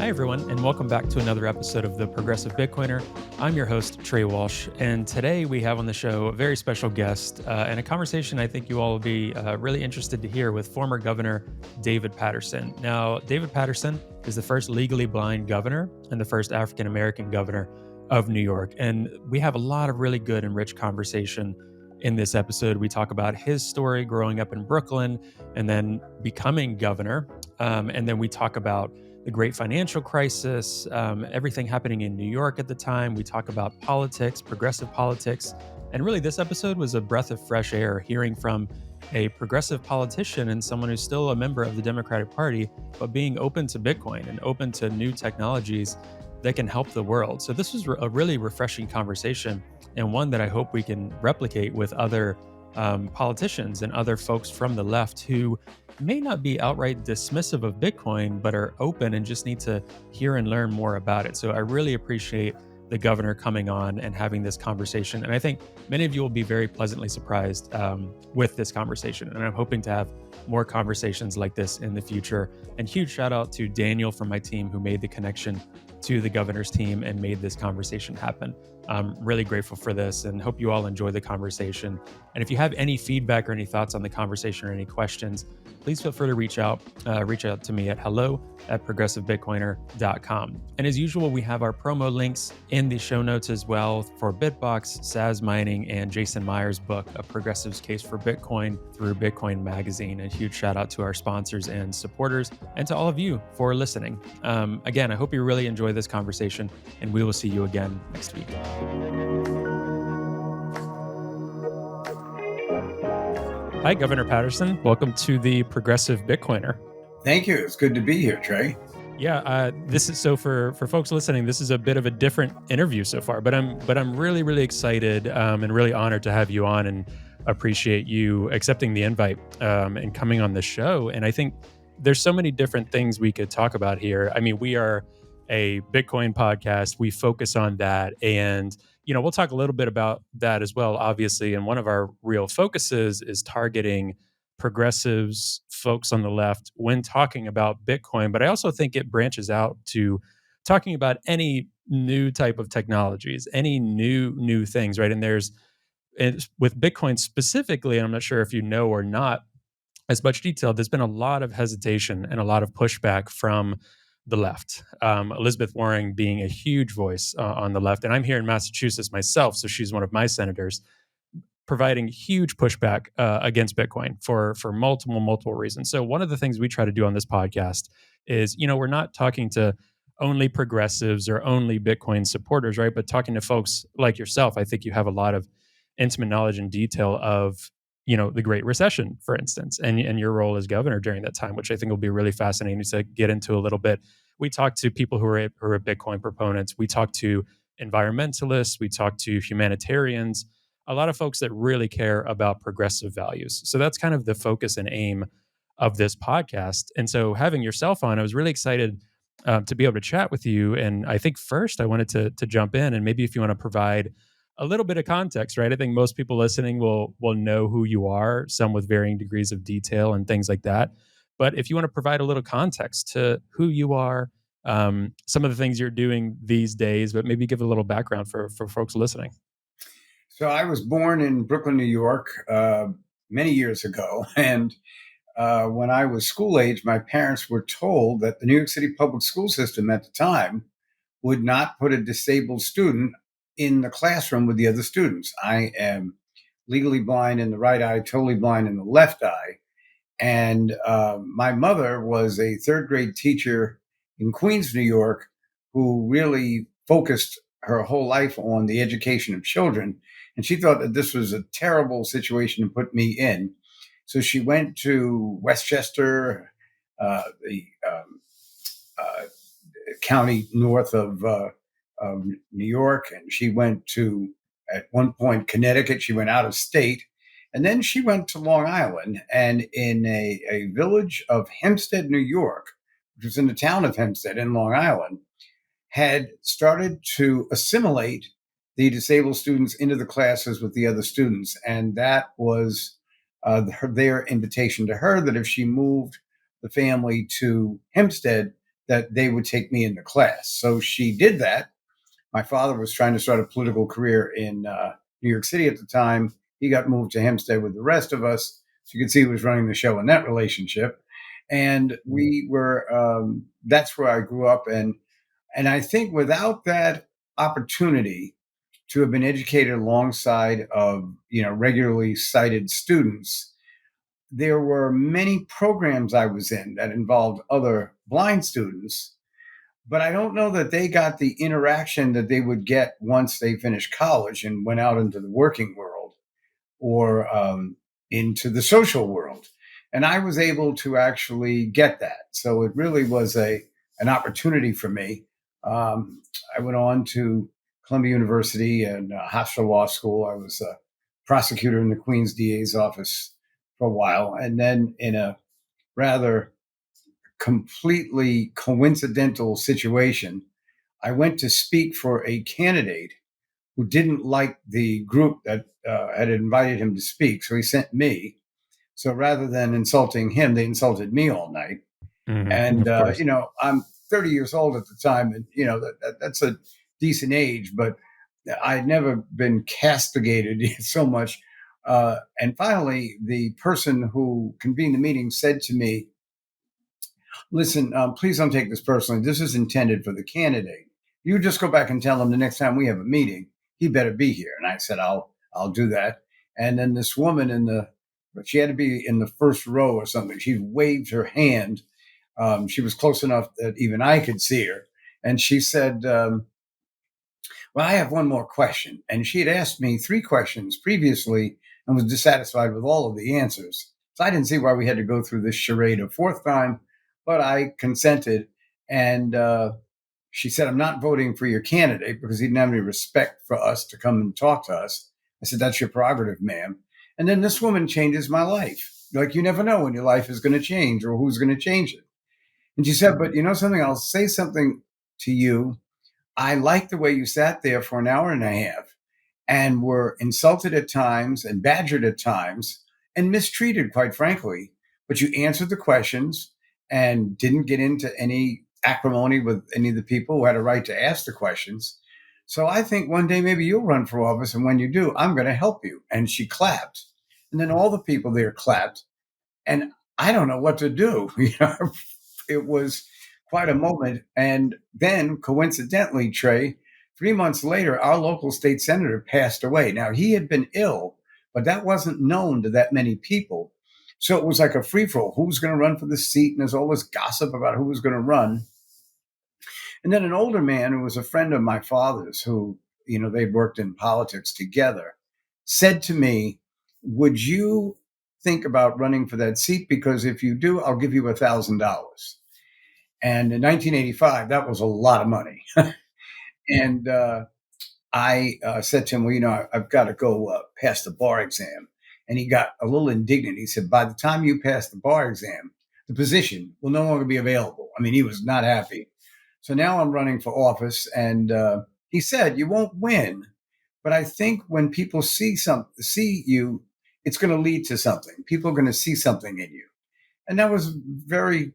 Hi, everyone, and welcome back to another episode of The Progressive Bitcoiner. I'm your host, Trey Walsh, and today we have on the show a very special guest and a conversation I think you all will be really interested to hear with former Governor David Paterson. Now, David Paterson is the first legally blind governor and the first African American governor of New York, and we have a lot of really good and rich conversation in this episode. We talk about his story growing up in Brooklyn and then becoming governor, and then we talk about the great financial crisis, everything happening in New York at the time. We talk about politics, progressive politics. And really, this episode was a breath of fresh air hearing from a progressive politician and someone who's still a member of the Democratic Party, but being open to Bitcoin and open to new technologies that can help the world. So, this was a really refreshing conversation and one that I hope we can replicate with other politicians and other folks from the left who may not be outright dismissive of Bitcoin, but are open and just need to hear and learn more about it. So I really appreciate the governor coming on and having this conversation. And I think many of you will be very pleasantly surprised with this conversation. And I'm hoping to have more conversations like this in the future. And huge shout out to Daniel from my team who made the connection to the governor's team and made this conversation happen. I'm really grateful for this and hope you all enjoy the conversation. And if you have any feedback or any thoughts on the conversation or any questions, please feel free to reach out to me at hello@progressivebitcoiner.com. And as usual, we have our promo links in the show notes as well for Bitbox, Saz Mining, and Jason Meyer's book, A Progressive's Case for Bitcoin through Bitcoin Magazine. A huge shout out to our sponsors and supporters and to all of you for listening. Again, I hope you really enjoy this conversation and we will see you again next week. Hi, Governor Paterson. Welcome to the Progressive Bitcoiner. Thank you. It's good to be here, Trey. Yeah, this is so for folks listening. This is a bit of a different interview so far, but I'm really excited and really honored to have you on, and appreciate you accepting the invite and coming on the show. And I think there's so many different things we could talk about here. I mean, we are a Bitcoin podcast. We focus on that, and we'll talk a little bit about that as well, obviously. And one of our real focuses is targeting progressives, folks on the left, when talking about Bitcoin. But I also think it branches out to talking about any new type of technologies, any new things, right? And with Bitcoin specifically, and I'm not sure if you know or not as much detail, there's been a lot of hesitation and a lot of pushback from the left. Elizabeth Warren being a huge voice on the left. And I'm here in Massachusetts myself, so she's one of my senators, providing huge pushback against Bitcoin for multiple reasons. So one of the things we try to do on this podcast is, we're not talking to only progressives or only Bitcoin supporters, right? But talking to folks like yourself. I think you have a lot of intimate knowledge and detail of the Great Recession, for instance, and your role as governor during that time, which I think will be really fascinating to get into a little bit. We talk to people who are Bitcoin proponents. We talk to environmentalists. We talk to humanitarians, a lot of folks that really care about progressive values. So that's kind of the focus and aim of this podcast. And so having yourself on, I was really excited to be able to chat with you. And I think first I wanted to jump in, and maybe if you want to provide a little bit of context, right? I think most people listening will know who you are, some with varying degrees of detail and things like that. But if you want to provide a little context to who you are, some of the things you're doing these days, but maybe give a little background for folks listening. So I was born in Brooklyn, New York, many years ago. And when I was school age, my parents were told that the New York City public school system at the time would not put a disabled student in the classroom with the other students. I am legally blind in the right eye, totally blind in the left eye. And my mother was a third grade teacher in Queens, New York, who really focused her whole life on the education of children. And she thought that this was a terrible situation to put me in. So she went to Westchester, the county north of New York, and she went to, at one point, Connecticut. She went out of state, and then she went to Long Island, and in a village of Hempstead, New York, which was in the town of Hempstead in Long Island, had started to assimilate the disabled students into the classes with the other students. And that was their invitation to her, that if she moved the family to Hempstead, that they would take me into class. So she did that. My father was trying to start a political career in New York City at the time. He got moved to Hempstead with the rest of us. So you can see he was running the show in that relationship. And we were, that's where I grew up. And I think without that opportunity to have been educated alongside of, regularly cited students, there were many programs I was in that involved other blind students, but I don't know that they got the interaction that they would get once they finished college and went out into the working world or into the social world. And I was able to actually get that. So it really was an opportunity for me. I went on to Columbia University and Hofstra Law School. I was a prosecutor in the Queen's DA's office for a while. And then in a rather completely coincidental situation, I went to speak for a candidate who didn't like the group that had invited him to speak. So he sent me. So rather than insulting him, they insulted me all night. And, Of course. I'm 30 years old at the time. And, that's a decent age, but I'd never been castigated so much. And finally, the person who convened the meeting said to me, listen, please don't take this personally. This is intended for the candidate. You just go back and tell him the next time we have a meeting, he better be here. And I said, I'll do that. And then this woman but she had to be in the first row or something. She waved her hand. She was close enough that even I could see her. And she said, well, I have one more question. And she had asked me 3 questions previously and was dissatisfied with all of the answers. So I didn't see why we had to go through this charade a fourth time, but I consented. And she said, I'm not voting for your candidate because he didn't have any respect for us to come and talk to us. I said, that's your prerogative, ma'am. And then this woman changes my life. Like, you never know when your life is going to change or who's going to change it. And she said, but you know something? I'll say something to you. I like the way you sat there for an hour and a half and were insulted at times and badgered at times and mistreated, quite frankly. But you answered the questions and didn't get into any acrimony with any of the people who had a right to ask the questions. So I think one day maybe you'll run for office. And when you do, I'm going to help you. And she clapped. And then all the people there clapped. And I don't know what to do. It was quite a moment. And then coincidentally, Trey, 3 months later, our local state senator passed away. Now, he had been ill, but that wasn't known to that many people. So it was like a free for all. Who's going to run for the seat? And there's all this gossip about who was going to run. And then an older man who was a friend of my father's, who, they'd worked in politics together, said to me, would you think about running for that seat? Because if you do, I'll give you $1,000. And in 1985, that was a lot of money. And I said to him, well, I've got to go pass the bar exam. And he got a little indignant. He said, by the time you pass the bar exam, the position will no longer be available. I mean, he was not happy. So now I'm running for office. And he said, you won't win. But I think when people see you, it's going to lead to something. People are going to see something in you. And that was very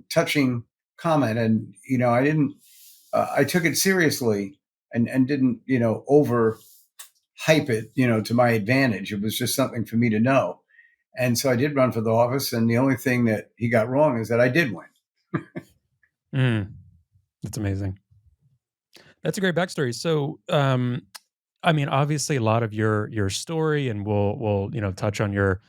touching comment. And, I didn't, I took it seriously and didn't, over hype it, to my advantage. It was just something for me to know. And so I did run for the office. And the only thing that he got wrong is that I did win. That's amazing. That's a great backstory. So, I mean, obviously, a lot of your story, and we'll touch on your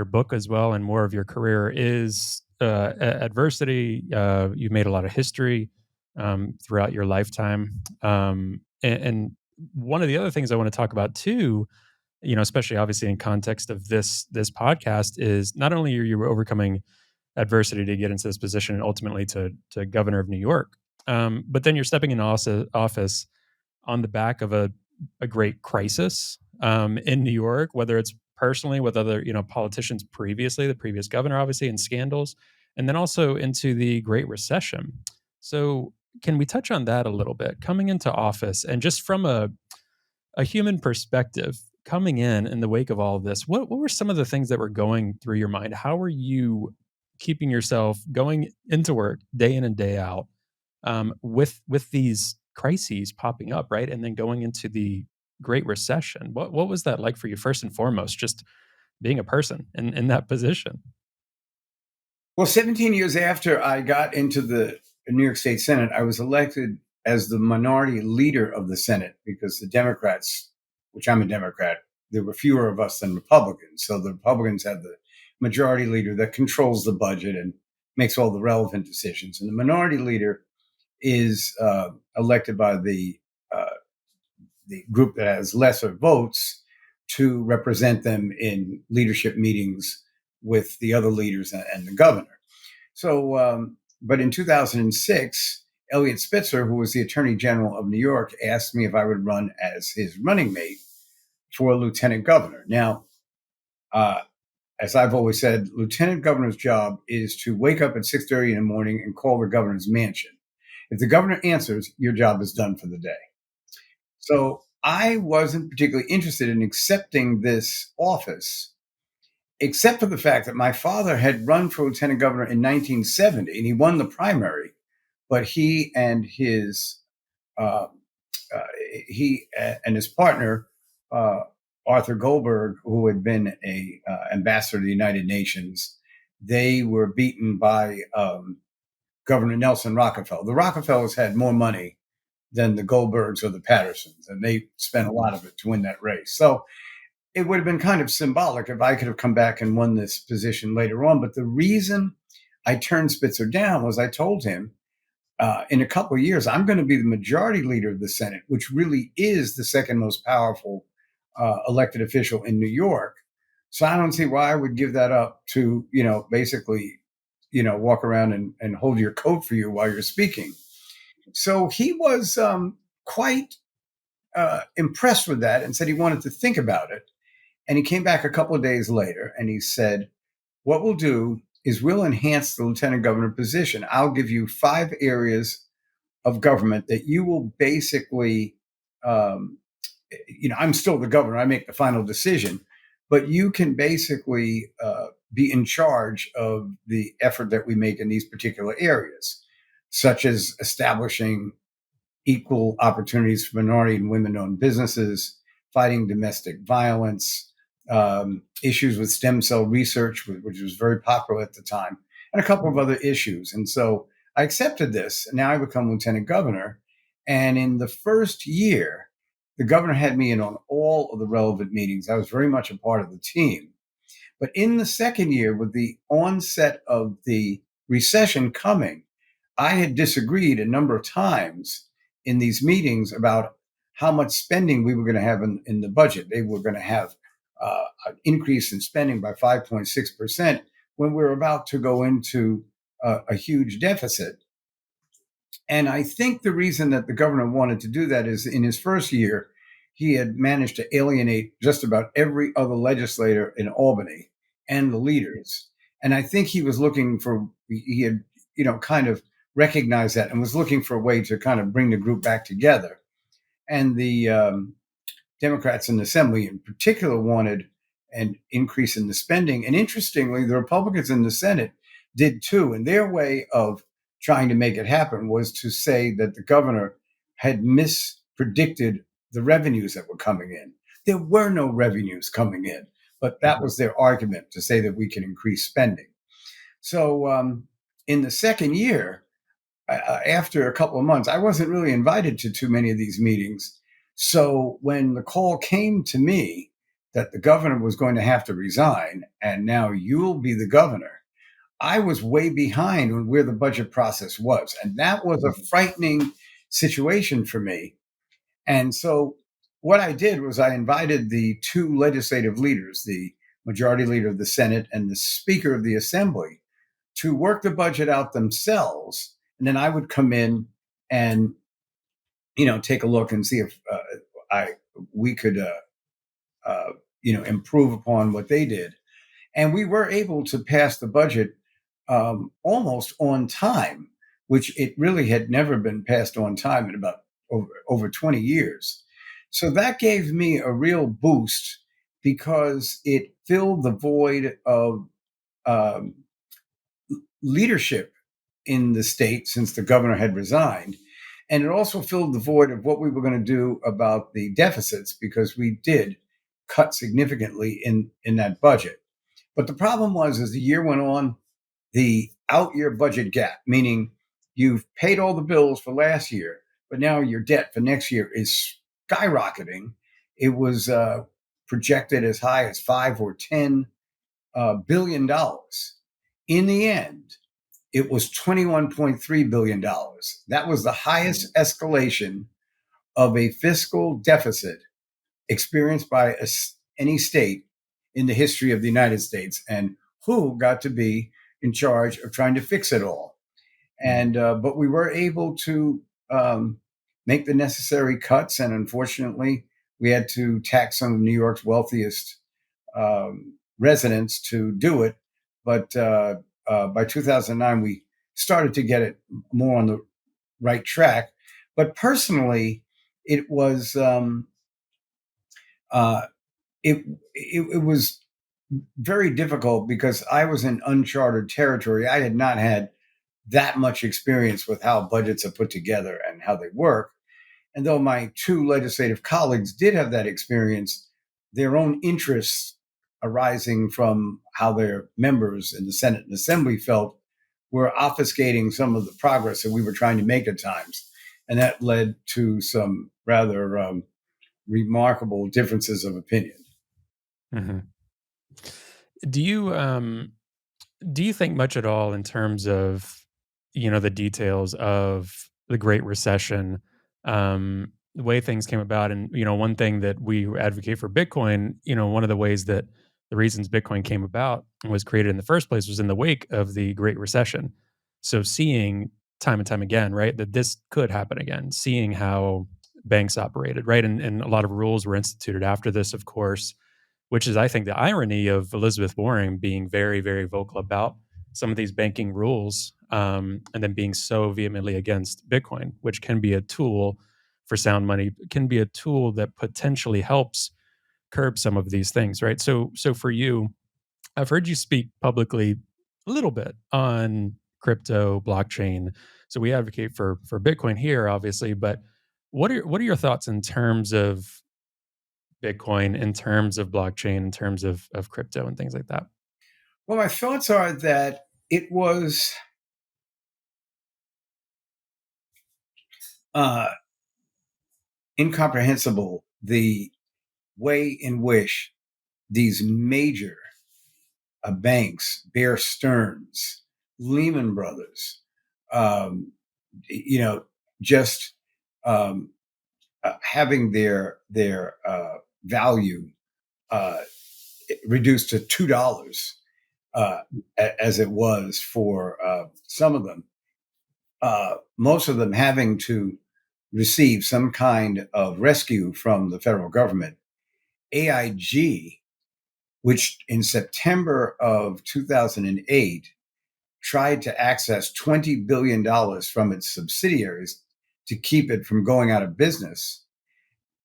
book as well, and more of your career is adversity. You've made a lot of history throughout your lifetime, and one of the other things I want to talk about too, especially obviously in context of this podcast, is not only are you overcoming adversity to get into this position and ultimately to governor of New York, but then you're stepping into office on the back of a great crisis in New York, whether it's personally with other politicians previously, the previous governor obviously, and scandals, and then also into the Great Recession. So can we touch on that a little bit, coming into office and just from a human perspective, coming in the wake of all of this? What were some of the things that were going through your mind? How were you keeping yourself going into work day in and day out, with these crises popping up, right? And then going into the Great Recession. What was that like for you, first and foremost, just being a person in that position? Well, 17 years after I got into the New York State Senate, I was elected as the minority leader of the Senate because the Democrats, which I'm a Democrat, there were fewer of us than Republicans. So the Republicans had the majority leader that controls the budget and makes all the relevant decisions. And the minority leader is elected by uh, the group that has lesser votes to represent them in leadership meetings with the other leaders and the governor. So, but in 2006, Eliot Spitzer, who was the Attorney General of New York, asked me if I would run as his running mate for lieutenant governor. Now, uh, as I've always said, lieutenant governor's job is to wake up at 6:30 in the morning and call the governor's mansion. If the governor answers, your job is done for the day. So I wasn't particularly interested in accepting this office, except for the fact that my father had run for lieutenant governor in 1970 and he won the primary, but uh, uh, he and his partner uh, Arthur Goldberg, who had been a ambassador to the United Nations, they were beaten by Governor Nelson Rockefeller. The Rockefellers had more money than the Goldbergs or the Patersons, and they spent a lot of it to win that race. So it would have been kind of symbolic if I could have come back and won this position later on. But the reason I turned Spitzer down was I told him in a couple of years, I'm going to be the majority leader of the Senate, which really is the second most powerful elected official in New York. So I don't see why I would give that up to, basically, walk around and hold your coat for you while you're speaking. So he was quite impressed with that and said he wanted to think about it. And he came back a couple of days later and he said, what we'll do is we'll enhance the lieutenant governor position. I'll give you 5 areas of government that you will basically, um, I'm still the governor, I make the final decision, but you can basically be in charge of the effort that we make in these particular areas, such as establishing equal opportunities for minority and women owned businesses, fighting domestic violence, issues with stem cell research, which was very popular at the time, and a couple of other issues. And so I accepted this. And now I become lieutenant governor. And in the first year, the governor had me in on all of the relevant meetings. I was very much a part of the team. But in the second year, with the onset of the recession coming, I had disagreed a number of times in these meetings about how much spending we were going to have in the budget. They were going to have an increase in spending by 5.6% when we're about to go into a huge deficit. And I think the reason that the governor wanted to do that is in his first year, he had managed to alienate just about every other legislator in Albany and the leaders. And I think he was looking for, he had, kind of recognized that and was looking for a way to kind of bring the group back together. And the Democrats in the Assembly in particular wanted an increase in the spending. And interestingly, the Republicans in the Senate did too. And their way of trying to make it happen was to say that the governor had mispredicted the revenues that were coming in. There were no revenues coming in, but that was their argument to say that we can increase spending. So in the second year, after a couple of months, I wasn't really invited to too many of these meetings. So when the call came to me that the governor was going to have to resign and now you'll be the governor, I was way behind on where the budget process was. And that was a frightening situation for me. And so what I did was I invited the two legislative leaders, the majority leader of the Senate and the Speaker of the Assembly, to work the budget out themselves. And then I would come in and, take a look and see if we could, improve upon what they did. And we were able to pass the budget almost on time, which it really had never been passed on time in about over 20 years. So that gave me a real boost because it filled the void of um, leadership in the state since the governor had resigned. And it also filled the void of what we were going to do about the deficits, because we did cut significantly in that budget. But the problem was, as the year went on, the out year budget gap, meaning you've paid all the bills for last year, but now your debt for next year is skyrocketing. It was projected as high as $5 or $10 billion. In the end, it was $21.3 billion. That was the highest escalation of a fiscal deficit experienced by any state in the history of the United States. And who got to be in charge of trying to fix it all? And but we were able to make the necessary cuts, and unfortunately, we had to tax some of New York's wealthiest residents to do it. But by 2009, we started to get it more on the right track. But personally, it was uh, it was very difficult because I was in uncharted territory. I had not had that much experience with how budgets are put together and how they work. And though my two legislative colleagues did have that experience, their own interests arising from how their members in the Senate and Assembly felt were obfuscating some of the progress that we were trying to make at times. And that led to some rather remarkable differences of opinion. Mhm. Do you do you think much at all in terms of, the details of the Great Recession, the way things came about? And, one thing that we advocate for Bitcoin, one of the ways that the reasons Bitcoin came about and was created in the first place was in the wake of the Great Recession. So seeing time and time again, right, that this could happen again, seeing how banks operated, right? And a lot of rules were instituted after this, of course, which is, I think, the irony of Elizabeth Warren being very, very vocal about some of these banking rules, and then being so vehemently against Bitcoin, which can be a tool for sound money, can be a tool that potentially helps curb some of these things, right? So for you, I've heard you speak publicly a little bit on crypto, blockchain. So we advocate for Bitcoin here, obviously, but what are your thoughts in terms of Bitcoin, in terms of blockchain, in terms of crypto and things like that? Well, my thoughts are that it was uh, incomprehensible the way in which these major banks, Bear Stearns, Lehman Brothers, um, you know, just um, having their value uh, reduced to $2, uh, as it was for some of them. Most of them having to receive some kind of rescue from the federal government. AIG, which in September of 2008 tried to access $20 billion from its subsidiaries to keep it from going out of business.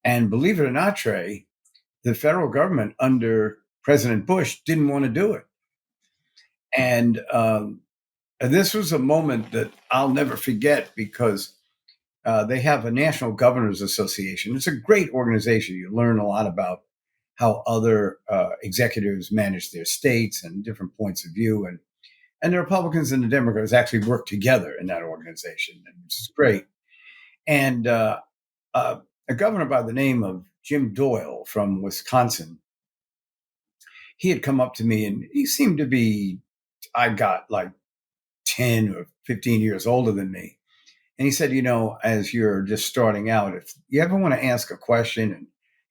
And believe it or not, Trey, the federal government under President Bush didn't want to do it. And this was a moment that I'll never forget, because they have a National Governors Association. It's a great organization. You learn a lot about how other executives manage their states and different points of view. And the Republicans and the Democrats actually work together in that organization, which is great. And a governor by the name of Jim Doyle from Wisconsin, he had come up to me, and he seemed to be, I got like 10 or 15 years older than me. And he said, as you're just starting out, if you ever want to ask a question and,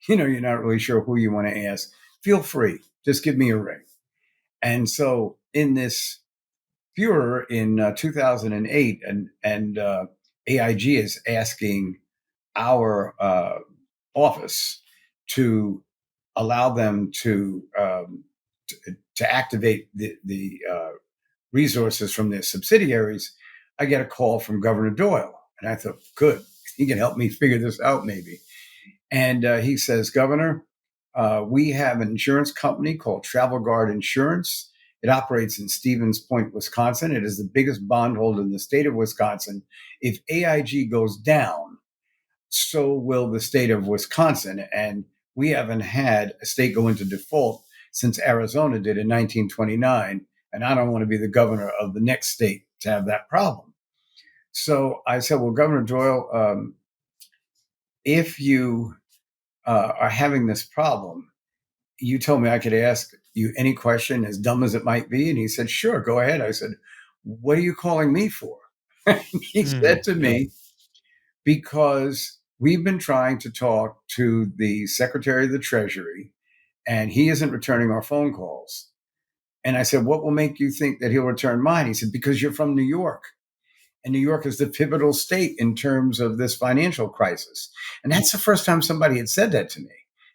you're not really sure who you want to ask, feel free. Just give me a ring. And so in this furor in 2008, and AIG is asking our office to allow them to activate the resources from their subsidiaries. I get a call from Governor Doyle, and I thought, good, he can help me figure this out maybe. And he says, Governor, we have an insurance company called Travel Guard Insurance. It operates in Stevens Point, Wisconsin. It is the biggest bondholder in the state of Wisconsin. If AIG goes down, so will the state of Wisconsin. And we haven't had a state go into default since Arizona did in 1929. And I don't want to be the governor of the next state to have that problem. So I said, well, Governor Doyle, if you are having this problem, you told me I could ask you any question, as dumb as it might be. And he said, sure, go ahead. I said, what are you calling me for? He said to me, because we've been trying to talk to the Secretary of the Treasury, and he isn't returning our phone calls. And I said, what will make you think that he'll return mine? He said, because you're from New York. And New York is the pivotal state in terms of this financial crisis. And that's the first time somebody had said that to me.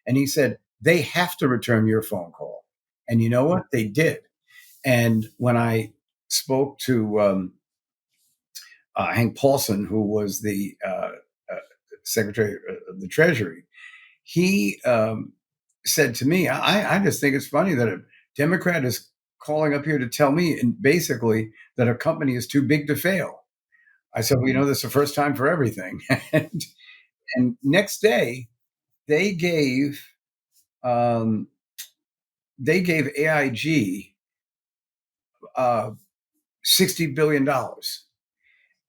And he said, they have to return your phone call. And you know what? They did. And when I spoke to Hank Paulson, who was the Secretary of the Treasury, he said to me, I just think it's funny that a Democrat is calling up here to tell me, and basically, that a company is too big to fail. I said, well, this is the first time for everything. and next day, they gave AIG $60 billion.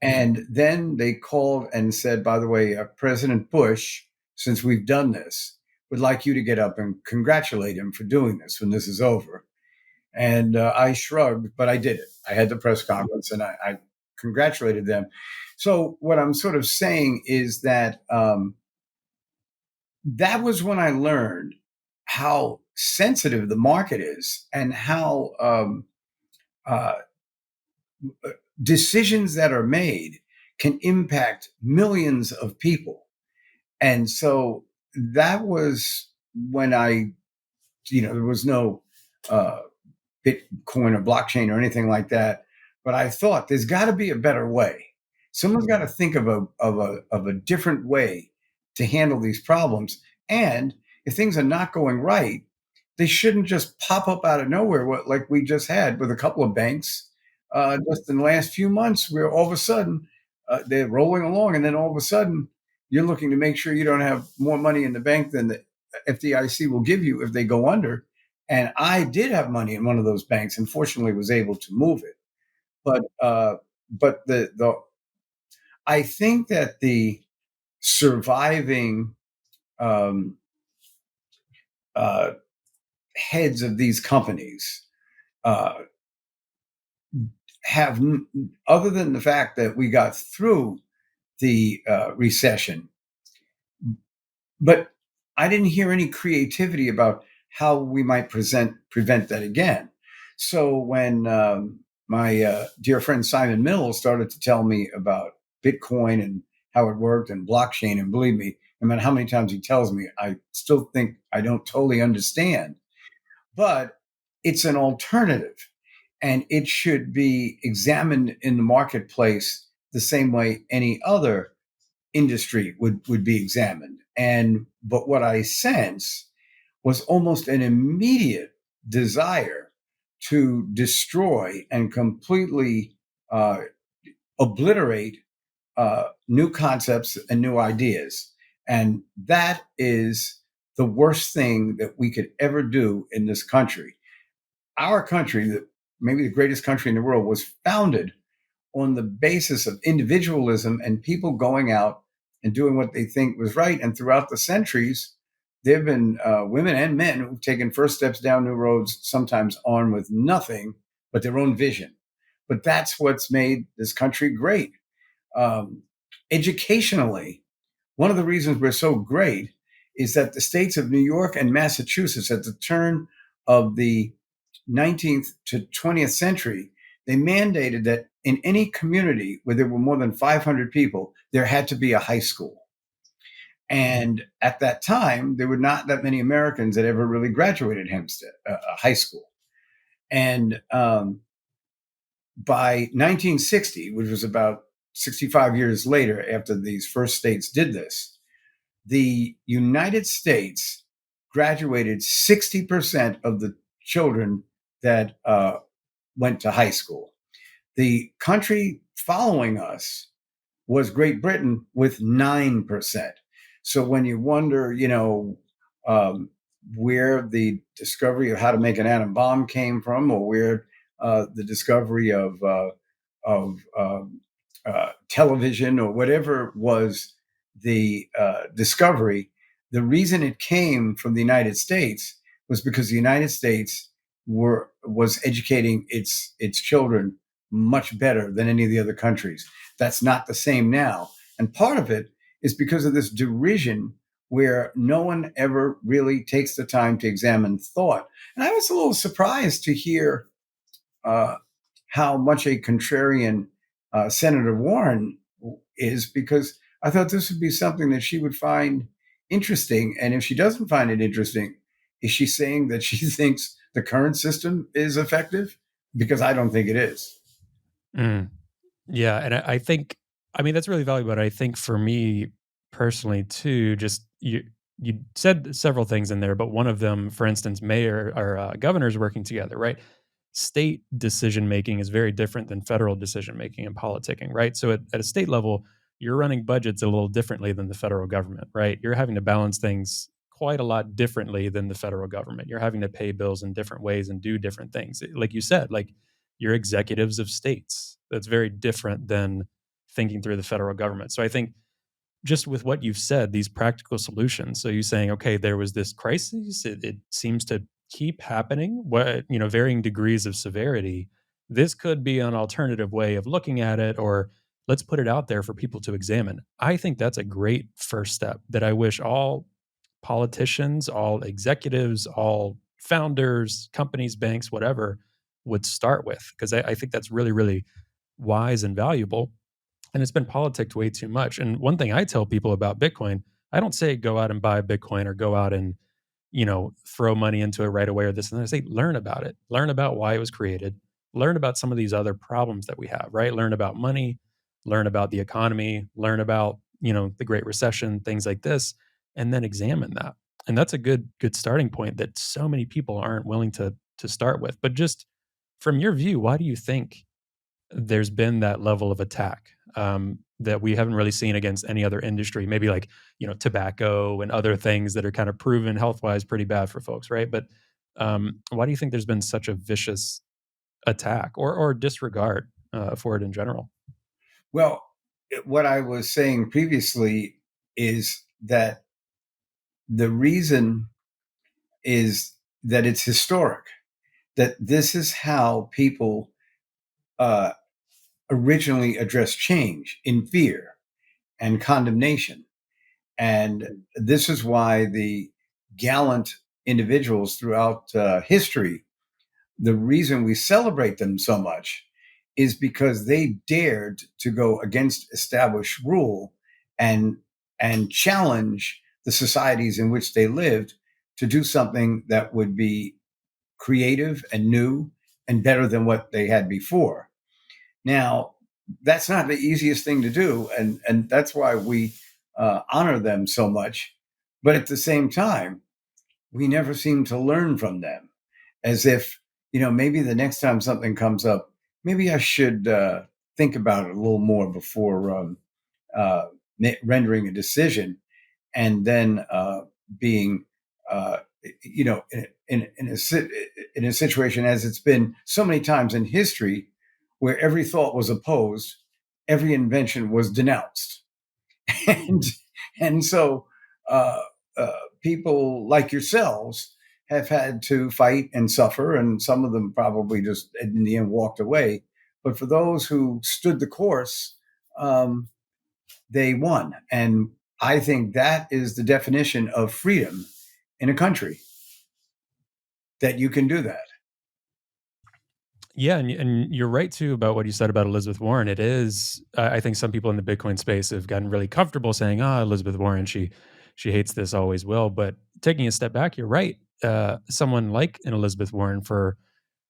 And then they called and said, by the way, President Bush, since we've done this, would like you to get up and congratulate him for doing this when this is over. And I shrugged, but I did it. I had the press conference and I congratulated them. So what I'm sort of saying is that that was when I learned how sensitive the market is and how decisions that are made can impact millions of people. And so that was when there was no Bitcoin or blockchain or anything like that. But I thought there's got to be a better way. Someone's got to think of a different way to handle these problems. And if things are not going right, they shouldn't just pop up out of nowhere, like we just had with a couple of banks. Just in the last few months, where all of a sudden they're rolling along, and then all of a sudden you're looking to make sure you don't have more money in the bank than the FDIC will give you if they go under. And I did have money in one of those banks, and fortunately was able to move it. But the I think that the surviving um, uh, heads of these companies uh, have, other than the fact that we got through the recession, but I didn't hear any creativity about how we might prevent that again. So when my dear friend Simon Mills started to tell me about Bitcoin and how it worked and blockchain, and believe me, no matter how many times he tells me, I still think I don't totally understand. But it's an alternative, and it should be examined in the marketplace the same way any other industry would be examined. But what I sense was almost an immediate desire to destroy and completely obliterate new concepts and new ideas. And that is the worst thing that we could ever do in this country. Our country, maybe the greatest country in the world, was founded on the basis of individualism and people going out and doing what they think was right. And throughout the centuries, there have been women and men who've taken first steps down new roads, sometimes armed with nothing but their own vision. But that's what's made this country great. Educationally, one of the reasons we're so great is that the states of New York and Massachusetts, at the turn of the 19th to 20th century, they mandated that in any community where there were more than 500 people, there had to be a high school. And at that time, there were not that many Americans that ever really graduated Hempstead high school. And by 1960, which was about 65 years later after these first states did this, the United States graduated 60% of the children that went to high school. The country following us was Great Britain with 9%. So when you wonder, um, where the discovery of how to make an atom bomb came from, or where the discovery of television, or whatever was the discovery, the reason it came from the United States was because the United States was educating its children much better than any of the other countries. That's not the same now. And part of it is because of this derision where no one ever really takes the time to examine thought. And I was a little surprised to hear uh, how much a contrarian Senator Warren is, because I thought this would be something that she would find interesting. And if she doesn't find it interesting, is she saying that she thinks the current system is effective? Because I don't think it is. Mm. Yeah, and I think, I mean, that's really valuable. But I think for me personally too, just you said several things in there, but one of them, for instance, mayor or governors working together, right? State decision making is very different than federal decision making and politicking, right? So at a state level, you're running budgets a little differently than the federal government, right? You're having to balance things quite a lot differently than the federal government. You're having to pay bills in different ways and do different things. Like you said, like you're executives of states. That's very different than thinking through the federal government. So I think just with what you've said, these practical solutions. So you saying, okay, there was this crisis. It seems to keep happening. What varying degrees of severity. This could be an alternative way of looking at it, or let's put it out there for people to examine. I think that's a great first step that I wish all politicians, all executives, all founders, companies, banks, whatever, would start with, because I think that's really, really wise and valuable, and it's been politicked way too much. And one thing I tell people about Bitcoin, I don't say go out and buy Bitcoin or go out and, throw money into it right away or this and that. I say learn about it, learn about why it was created, learn about some of these other problems that we have, right? Learn about money, learn about the economy, learn about, the Great Recession, things like this, and then examine that. And that's a good starting point that so many people aren't willing to start with. But just from your view, why do you think there's been that level of attack that we haven't really seen against any other industry? Maybe like tobacco and other things that are kind of proven health wise pretty bad for folks, right? But why do you think there's been such a vicious attack or disregard for it in general? Well, what I was saying previously is that the reason is that it's historic, that this is how people uh, originally addressed change, in fear and condemnation. And this is why the gallant individuals throughout history, the reason we celebrate them so much is because they dared to go against established rule and challenge the societies in which they lived to do something that would be creative and new and better than what they had before. Now, that's not the easiest thing to do, and that's why we honor them so much. But at the same time, we never seem to learn from them, as if maybe the next time something comes up, maybe I should think about it a little more before uh, rendering a decision, and then being uh, in a situation as it's been so many times in history, where every thought was opposed, every invention was denounced, and so uh, people like yourselves have had to fight and suffer, and some of them probably just in the end walked away. But for those who stood the course, um, they won. And I think that is the definition of freedom in a country, that you can do that. Yeah, and you're right too about what you said about Elizabeth Warren. It is, I think some people in the Bitcoin space have gotten really comfortable saying, "Ah, Elizabeth Warren, she hates this, always will." But taking a step back, you're right. Someone like an Elizabeth Warren, for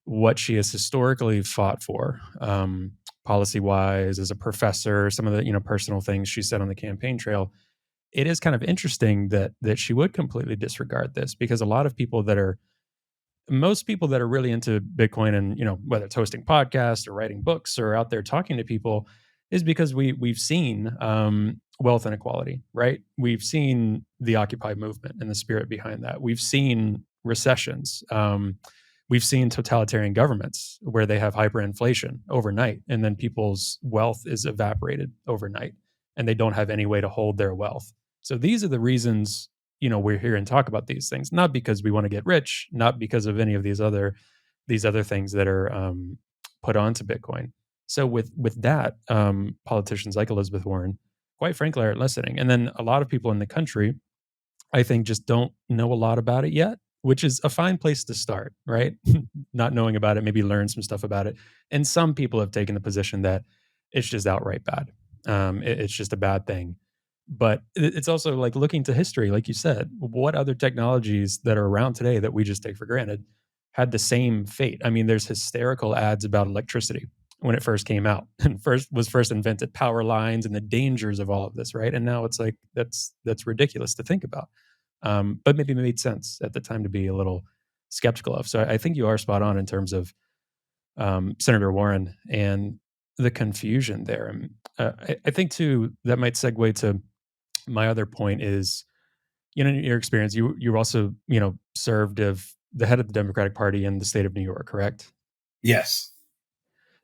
what she has historically fought for, policy wise, as a professor, some of the personal things she said on the campaign trail. It is kind of interesting that she would completely disregard this, because a lot of people that are most people that are really into Bitcoin and, whether it's hosting podcasts or writing books or out there talking to people is because we've seen wealth inequality, right? We've seen the Occupy movement and the spirit behind that. We've seen recessions. We've seen totalitarian governments where they have hyperinflation overnight, and then people's wealth is evaporated overnight, and they don't have any way to hold their wealth. So these are the reasons we're here and talk about these things, not because we want to get rich, not because of any of these other things that are put onto Bitcoin. So with that, politicians like Elizabeth Warren, quite frankly, aren't listening. And then a lot of people in the country, I think, just don't know a lot about it yet, which is a fine place to start, right? Not knowing about it, maybe learn some stuff about it. And some people have taken the position that it's just outright bad. It's just a bad thing. But it's also like looking to history, like you said, what other technologies that are around today that we just take for granted had the same fate? I mean, there's hysterical ads about electricity when it first came out and first invented, power lines and the dangers of all of this, right? And now it's like that's ridiculous to think about. But maybe it made sense at the time to be a little skeptical of. So I think you are spot on in terms of Senator Warren and the confusion there. And I think too that might segue to my other point is, in your experience, you also served as the head of the Democratic Party in the state of New York, correct? Yes.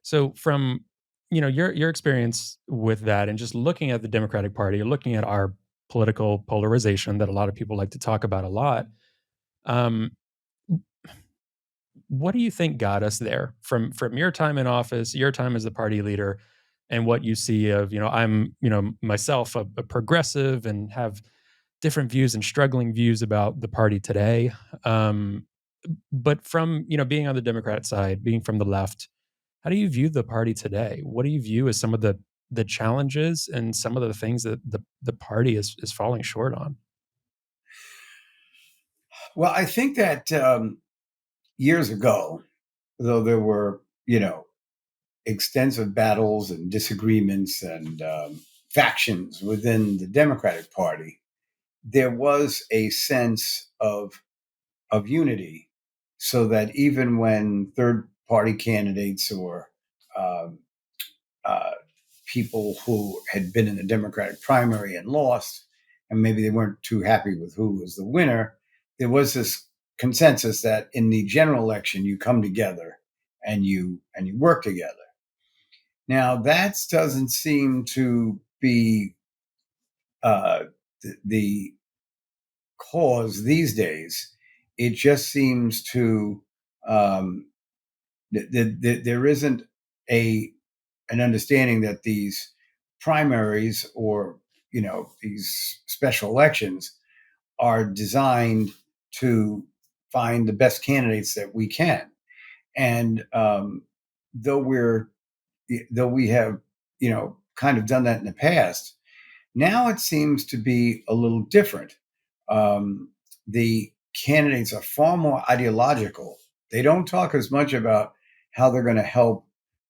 So from your experience with that, and just looking at the Democratic Party, looking at our political polarization that a lot of people like to talk about a lot, um, what do you think got us there from your time in office, your time as the party leader, and what you see of I'm myself a progressive and have different views and struggling views about the party today. Um, but from being on the Democrat side, being from the left, how do you view the party today? What do you view as some of the challenges and some of the things that the party is falling short on? Well, I think that years ago, though there were, extensive battles and disagreements and factions within the Democratic Party, there was a sense of unity, so that even when third party candidates or um, uh, people who had been in the Democratic primary and lost, and maybe they weren't too happy with who was the winner, there was this consensus that in the general election you come together and you work together. Now that doesn't seem to be uh, the cause these days. It just seems to um, there isn't a an understanding that these primaries or these special elections are designed to find the best candidates that we can. And though we're though we have kind of done that in the past, now it seems to be a little different. The candidates are far more ideological. They don't talk as much about how they're going to help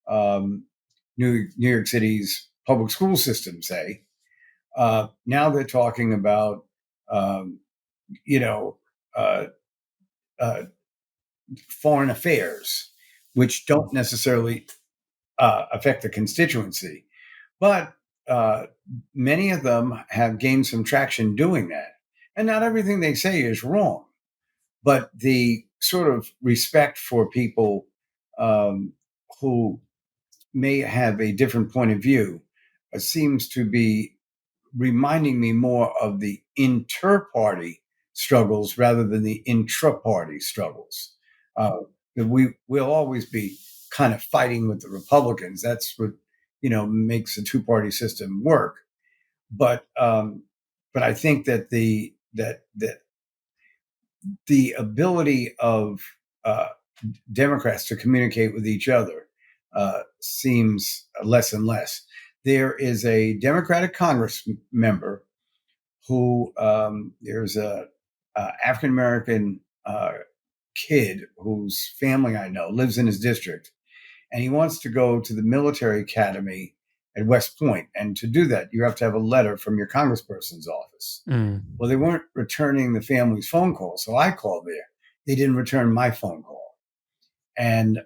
um, New York City's public school system, say. Now they're talking about, um, you know, uh, uh, foreign affairs, which don't necessarily affect the constituency. But uh, many of them have gained some traction doing that. And not everything they say is wrong, but the sort of respect for people who may have a different point of view seems to be reminding me more of the inter-party struggles rather than the intra-party struggles. Uh, we will always be kind of fighting with the Republicans. That's what makes a two-party system work. But I think that the ability of uh, Democrats to communicate with each other seems less and less. There is a Democratic Congress member who there's a African American kid whose family I know lives in his district, and he wants to go to the military academy at West Point. And to do that, you have to have a letter from your congressperson's office. Mm. Well, they weren't returning the family's phone call, so I called there. They didn't return my phone call, and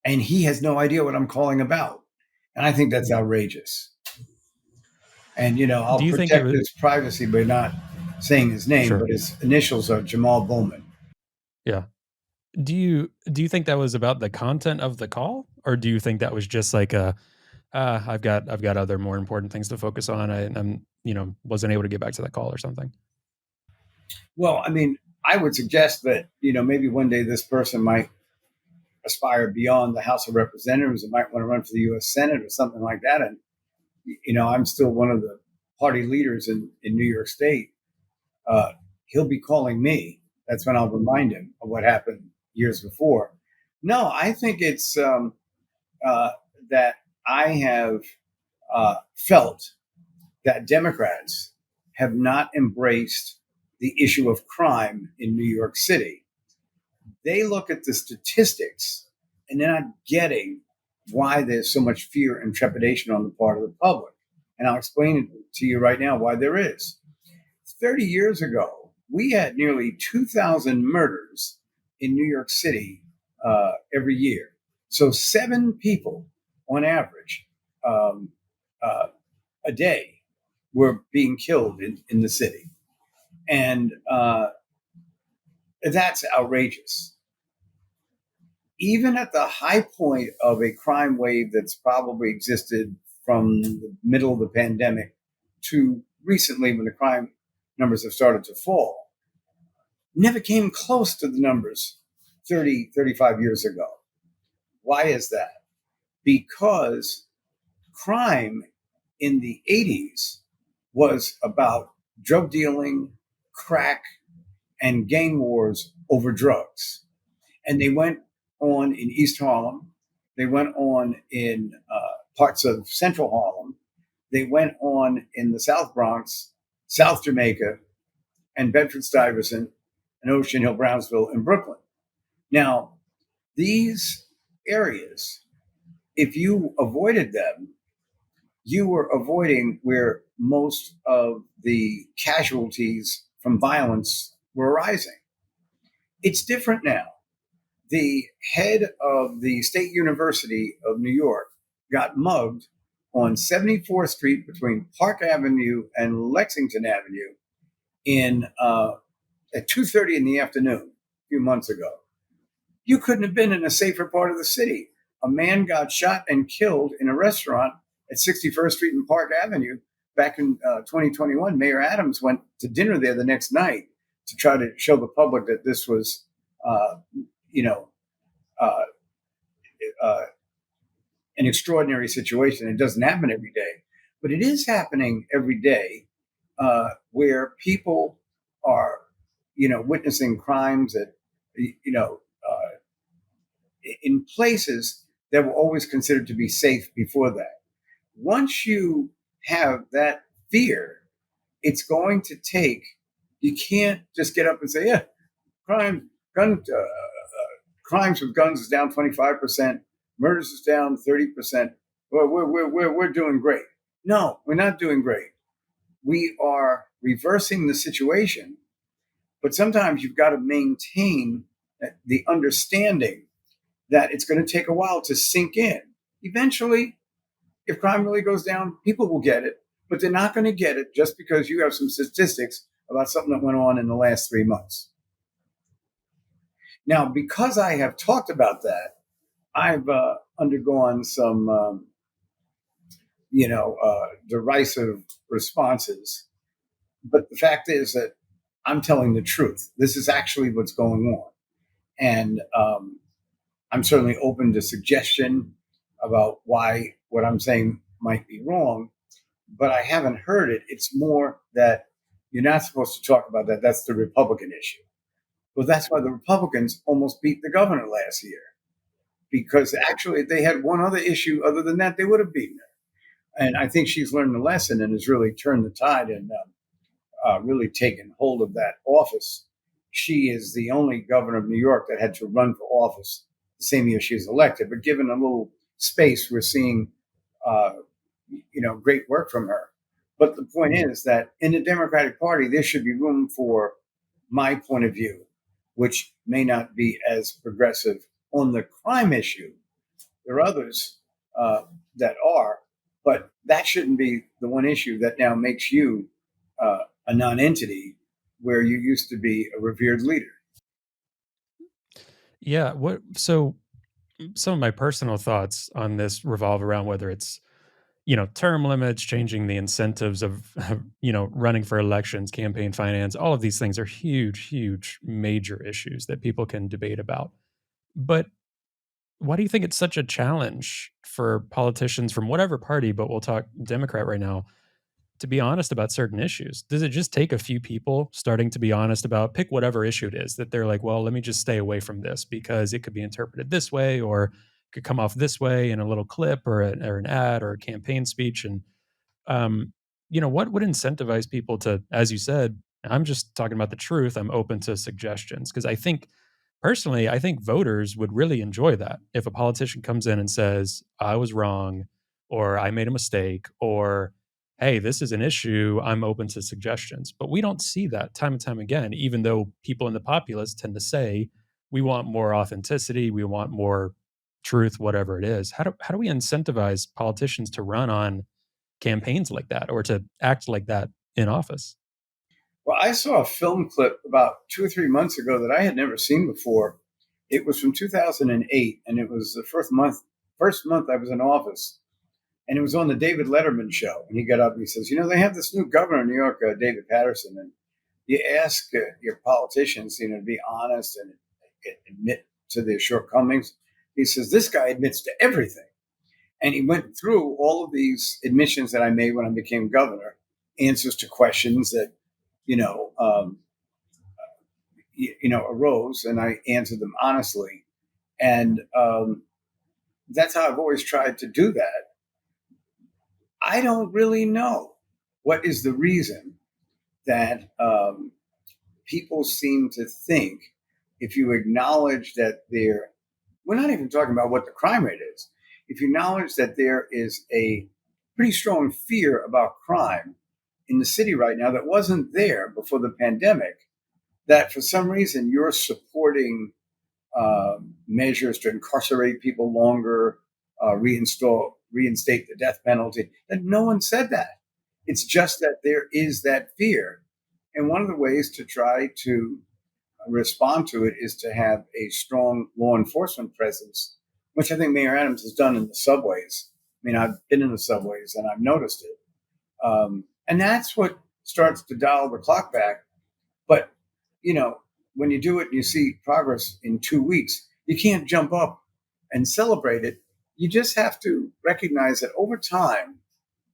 he has no idea what I'm calling about, and I think that's outrageous. And Do I'll you think it protect was his privacy by not saying his name, sure? but his initials are Jamal Bowman. Yeah. Do you think that was about the content of the call, or do you think that was just like a I've got other more important things to focus on. I'm wasn't able to get back to that call or something. Well, I mean, I would suggest that maybe one day this person might aspire beyond the House of Representatives and might want to run for the U.S. Senate or something like that. And I'm still one of the party leaders in New York State. Uh, he'll be calling me. That's when I'll remind him of what happened years before. No, I think it's uh, that I have felt that Democrats have not embraced the issue of crime in New York City. They look at the statistics and they're not getting why there's so much fear and trepidation on the part of the public. And I'll explain it to you right now why there is. 30 years ago, we had nearly 2,000 murders in New York City every year. So 7 people on average um, uh, a day were being killed in the city. And that's outrageous. Even at the high point of a crime wave that's probably existed from the middle of the pandemic to recently when the crime numbers have started to fall, never came close to the numbers 30, 35 years ago. Why is that? Because crime in the 80s was about drug dealing, crack, and gang wars over drugs. And they went on in East Harlem. They went on in parts of Central Harlem. They went on in the South Bronx, South Jamaica, and Bedford Stuyvesant, and Ocean Hill, Brownsville, and Brooklyn. Now, these areas, if you avoided them, you were avoiding where most of the casualties from violence were arising. It's different now. The head of the State University of New York got mugged on 74th Street between Park Avenue and Lexington Avenue in at 2:30 in the afternoon a few months ago. You couldn't have been in a safer part of the city. A man got shot and killed in a restaurant at 61st Street and Park Avenue back in 2021. Mayor Adams went to dinner there the next night to try to show the public that this was, uh, you know, uh, uh, an extraordinary situation. It doesn't happen every day, but it is happening every day where people are, witnessing crimes that, you know, in places that were always considered to be safe before that. Once you have that fear, it's going to take, you can't just get up and say, yeah, gun, crimes with guns is down 25%, murders is down 30%. Well, we're doing great. No, we're not doing great. We are reversing the situation, but sometimes you've got to maintain the understanding that it's going to take a while to sink in. Eventually, if crime really goes down, people will get it, but they're not going to get it just because you have some statistics about something that went on in the last 3 months. Now, because I have talked about that, I've undergone some, derisive responses. But the fact is that I'm telling the truth. This is actually what's going on. And I'm certainly open to suggestion about why what I'm saying might be wrong, but I haven't heard it. It's more that you're not supposed to talk about that. That's the Republican issue. Well, that's why the Republicans almost beat the governor last year, because actually, if they had one other issue other than that, they would have beaten her. And I think she's learned the lesson and has really turned the tide and really taken hold of that office. She is the only governor of New York that had to run for office the same year she was elected. But given a little space, we're seeing, uh, great work from her. But the point is that in the Democratic Party, there should be room for my point of view. which may not be as progressive on the crime issue. There are others that are, but that shouldn't be the one issue that now makes you a non-entity where you used to be a revered leader. Yeah. What? So some of my personal thoughts on this revolve around whether it's term limits, changing the incentives of running for elections, campaign finance. All of these things are huge, huge, major issues that people can debate about. But why do you think it's such a challenge for politicians from whatever party, but we'll talk Democrat right now, to be honest about certain issues? Does it just take a few people starting to be honest about pick whatever issue it is that they're like, well, let me just stay away from this because it could be interpreted this way or could come off this way in a little clip or an ad or a campaign speech? And um, what would incentivize people to, as you said, I'm just talking about the truth. I'm open to suggestions because personally, I think voters would really enjoy that if a politician comes in and says, I was wrong, or I made a mistake, or hey, this is an issue. I'm open to suggestions. But we don't see that time and time again, even though people in the populace tend to say, we want more authenticity, we want more truth, whatever it is. How do we incentivize politicians to run on campaigns like that or to act like that in office? Well, I saw a film clip about 2 or 3 months ago that I had never seen before. It was from 2008, and it was the first month I was in office, and it was on the David Letterman show. And he got up and he says, they have this new governor in New York, David Paterson, and you ask your politicians, to be honest and admit to their shortcomings. He says, this guy admits to everything. And he went through all of these admissions that I made when I became governor, answers to questions that, you know, um, arose, and I answered them honestly. And that's how I've always tried to do that. I don't really know what is the reason that people seem to think if you acknowledge that we're not even talking about what the crime rate is. If you acknowledge that there is a pretty strong fear about crime in the city right now that wasn't there before the pandemic, that for some reason you're supporting measures to incarcerate people longer, reinstate the death penalty. And no one said that. It's just that there is that fear. And one of the ways to try to respond to it is to have a strong law enforcement presence, which I think Mayor Adams has done in the subways. I mean, I've been in the subways and I've noticed it. And that's what starts to dial the clock back. But, when you do it and you see progress in 2 weeks, you can't jump up and celebrate it. You just have to recognize that over time,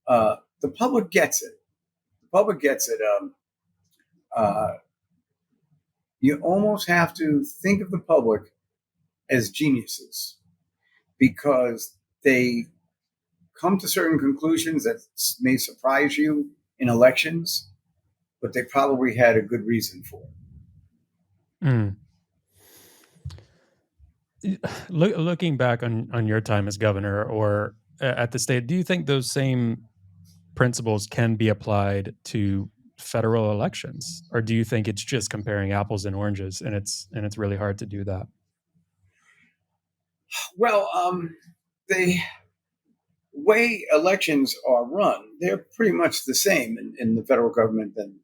the public gets it. The public gets it. Uh, you almost have to think of the public as geniuses because they come to certain conclusions that may surprise you in elections, but they probably had a good reason for it. Mm. Looking back on your time as governor or at the state, do you think those same principles can be applied to federal elections, or do you think it's just comparing apples and oranges, and it's really hard to do that? Well, the way elections are run, they're pretty much the same in the federal government than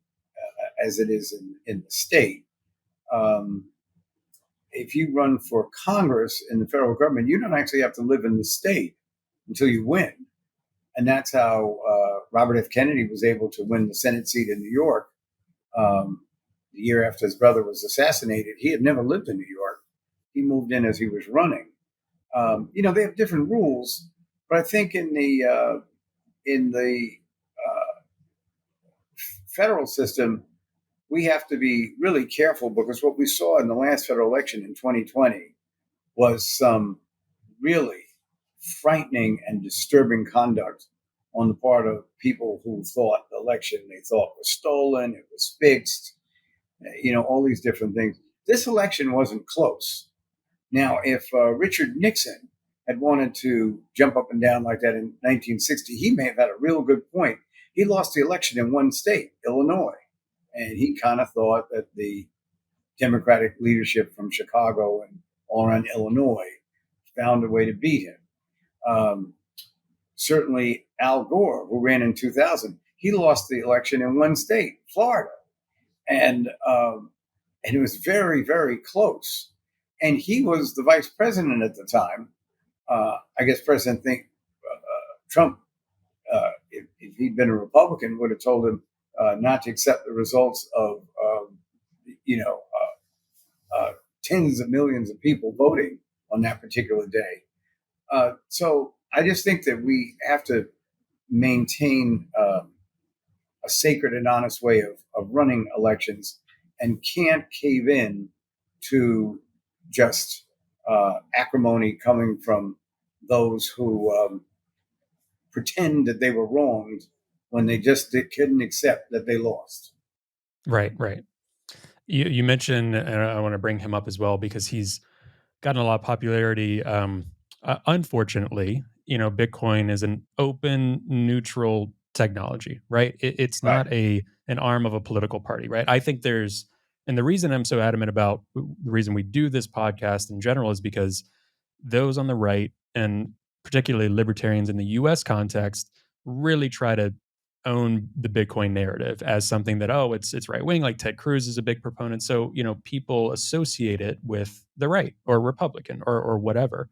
as it is in the state. Um, if you run for Congress in the federal government, you don't actually have to live in the state until you win. And that's how Robert F. Kennedy was able to win the Senate seat in New York the year after his brother was assassinated. He had never lived in New York. He moved in as he was running. They have different rules, but I think in the federal system, we have to be really careful because what we saw in the last federal election in 2020 was some really frightening and disturbing conduct on the part of people who thought the election they thought was stolen, it was fixed, all these different things. This election wasn't close. Now, if Richard Nixon had wanted to jump up and down like that in 1960, he may have had a real good point. He lost the election in one state, Illinois, and he kind of thought that the Democratic leadership from Chicago and all around Illinois found a way to beat him. Um, Certainly, Al Gore, who ran in 2000, he lost the election in one state, Florida, and it was very, very close. And he was the vice president at the time. I guess Trump, if he'd been a Republican, would have told him not to accept the results of you know tens of millions of people voting on that particular day. So I just think that we have to maintain a sacred and honest way of running elections and can't cave in to just acrimony coming from those who pretend that they were wronged when they couldn't accept that they lost. Right, right. You mentioned, and I want to bring him up as well because he's gotten a lot of popularity. Unfortunately, Bitcoin is an open, neutral technology, right? It's Right. not an arm of a political party, right? I think and the reason I'm so adamant about the reason we do this podcast in general is because those on the right and particularly libertarians in the US context really try to own the Bitcoin narrative as something that, oh, it's right wing, like Ted Cruz is a big proponent. So, people associate it with the right or Republican or whatever.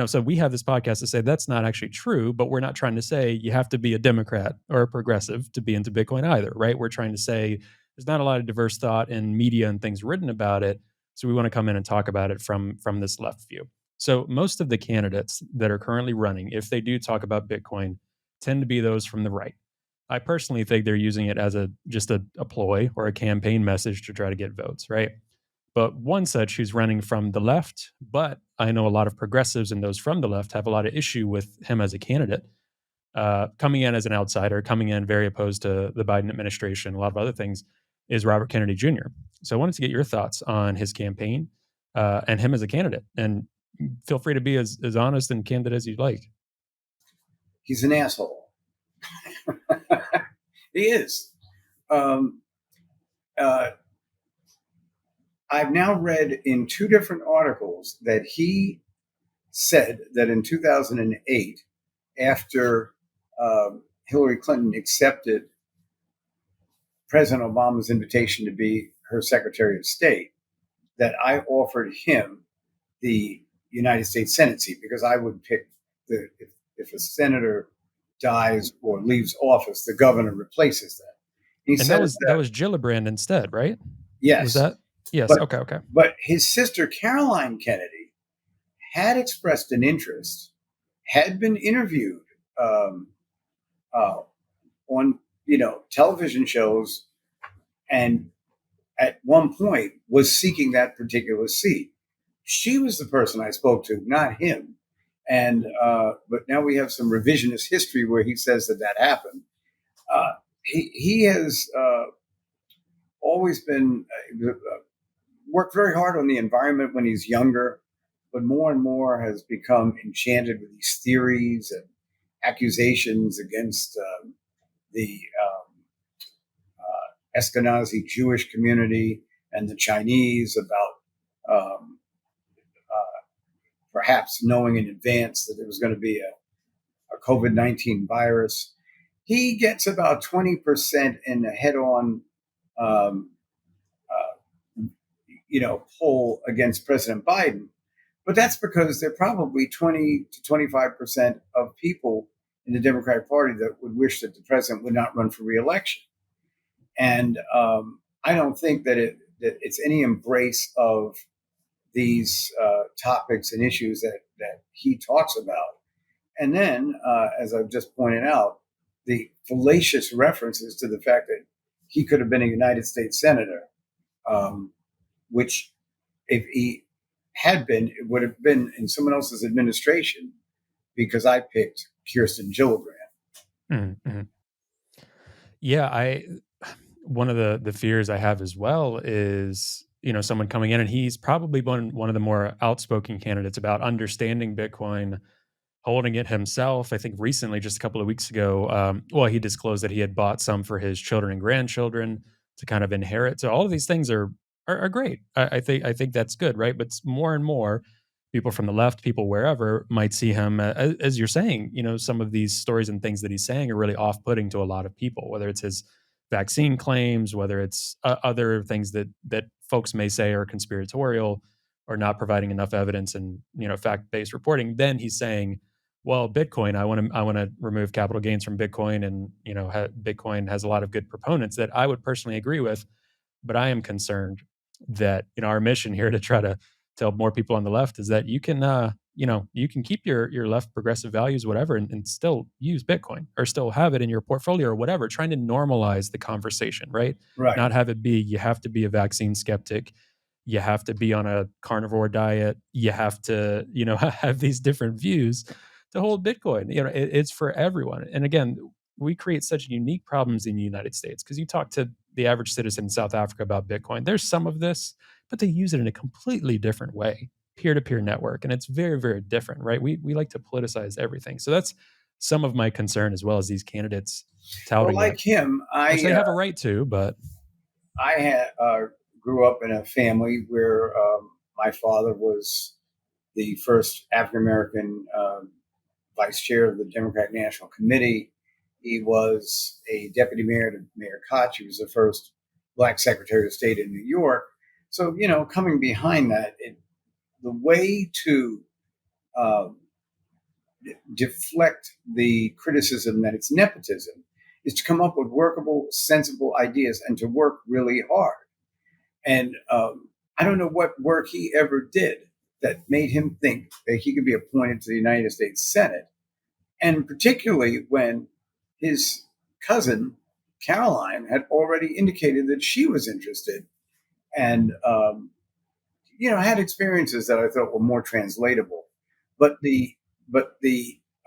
So we have this podcast to say that's not actually true, but we're not trying to say you have to be a Democrat or a progressive to be into Bitcoin either, right? We're trying to say there's not a lot of diverse thought in media and things written about it. So we want to come in and talk about it from this left view. So most of the candidates that are currently running, if they do talk about Bitcoin, tend to be those from the right. I personally think they're using it as just a ploy or a campaign message to try to get votes, right? But one such who's running from the left, but I know a lot of progressives and those from the left have a lot of issue with him as a candidate, coming in as an outsider, coming in very opposed to the Biden administration, a lot of other things, is Robert Kennedy Jr. So I wanted to get your thoughts on his campaign and him as a candidate. And feel free to be as honest and candid as you'd like. He's an asshole. He is. Um, uh, I've now read in two different articles that he said that in 2008, after Hillary Clinton accepted President Obama's invitation to be her Secretary of State, that I offered him the United States Senate seat because I would pick if a senator dies or leaves office, the governor replaces that. He And that says was that that was Gillibrand instead, right? Was yes, that? Yes. but Okay. Okay. but his sister Caroline Kennedy had expressed an interest, had been interviewed um, uh, on television shows, and at one point was seeking that particular seat. She was the person I spoke to, not him. And but now we have some revisionist history where he says that happened. He has always been worked very hard on the environment when he's younger, but more and more has become enchanted with these theories and accusations against the Ashkenazi Jewish community and the Chinese about perhaps knowing in advance that there was going to be a COVID-19 virus. He gets about 20% in the head-on, um, poll against President Biden. But that's because there are probably 20 to 25% of people in the Democratic Party that would wish that the president would not run for reelection. And I don't think that it's any embrace of these topics and issues that he talks about. And then, as I've just pointed out, the fallacious references to the fact that he could have been a United States senator, which if he had been, it would have been in someone else's administration because I picked Kirsten Gillibrand. Mm-hmm. Yeah, I one of the fears I have as well is, someone coming in and he's probably one of the more outspoken candidates about understanding Bitcoin, holding it himself. I think recently, just a couple of weeks ago, he disclosed that he had bought some for his children and grandchildren to kind of inherit. So all of these things are are great. I think that's good, right? But more and more people from the left, people wherever, might see him as you're saying. Some of these stories and things that he's saying are really off-putting to a lot of people. Whether it's his vaccine claims, whether it's other things that folks may say are conspiratorial or not providing enough evidence and fact-based reporting. Then he's saying, well, Bitcoin, I want to remove capital gains from Bitcoin, and Bitcoin has a lot of good proponents that I would personally agree with. But I am concerned that our mission here to try to tell more people on the left is that you can keep your left progressive values, whatever, and still use Bitcoin or still have it in your portfolio or whatever. Trying to normalize the conversation, right? Right. Not have it be you have to be a vaccine skeptic, you have to be on a carnivore diet, you have to have these different views to hold Bitcoin. It's for everyone. And again, we create such unique problems in the United States because you talk to the average citizen in South Africa about Bitcoin. There's some of this, but they use it in a completely different way, peer-to-peer network, and it's very, very different, right? We like to politicize everything, so that's some of my concern as well as these candidates Well, touting it, like him, which they have a right to, but I had grew up in a family where my father was the first African American vice chair of the Democratic National Committee. He was a deputy mayor to Mayor Koch. He was the first black Secretary of State in New York. So, coming behind that, the way to uh, deflect the criticism that it's nepotism is to come up with workable, sensible ideas and to work really hard. And I don't know what work he ever did that made him think that he could be appointed to the United States Senate. And particularly when his cousin, Caroline, had already indicated that she was interested and, had experiences that I thought were more translatable. But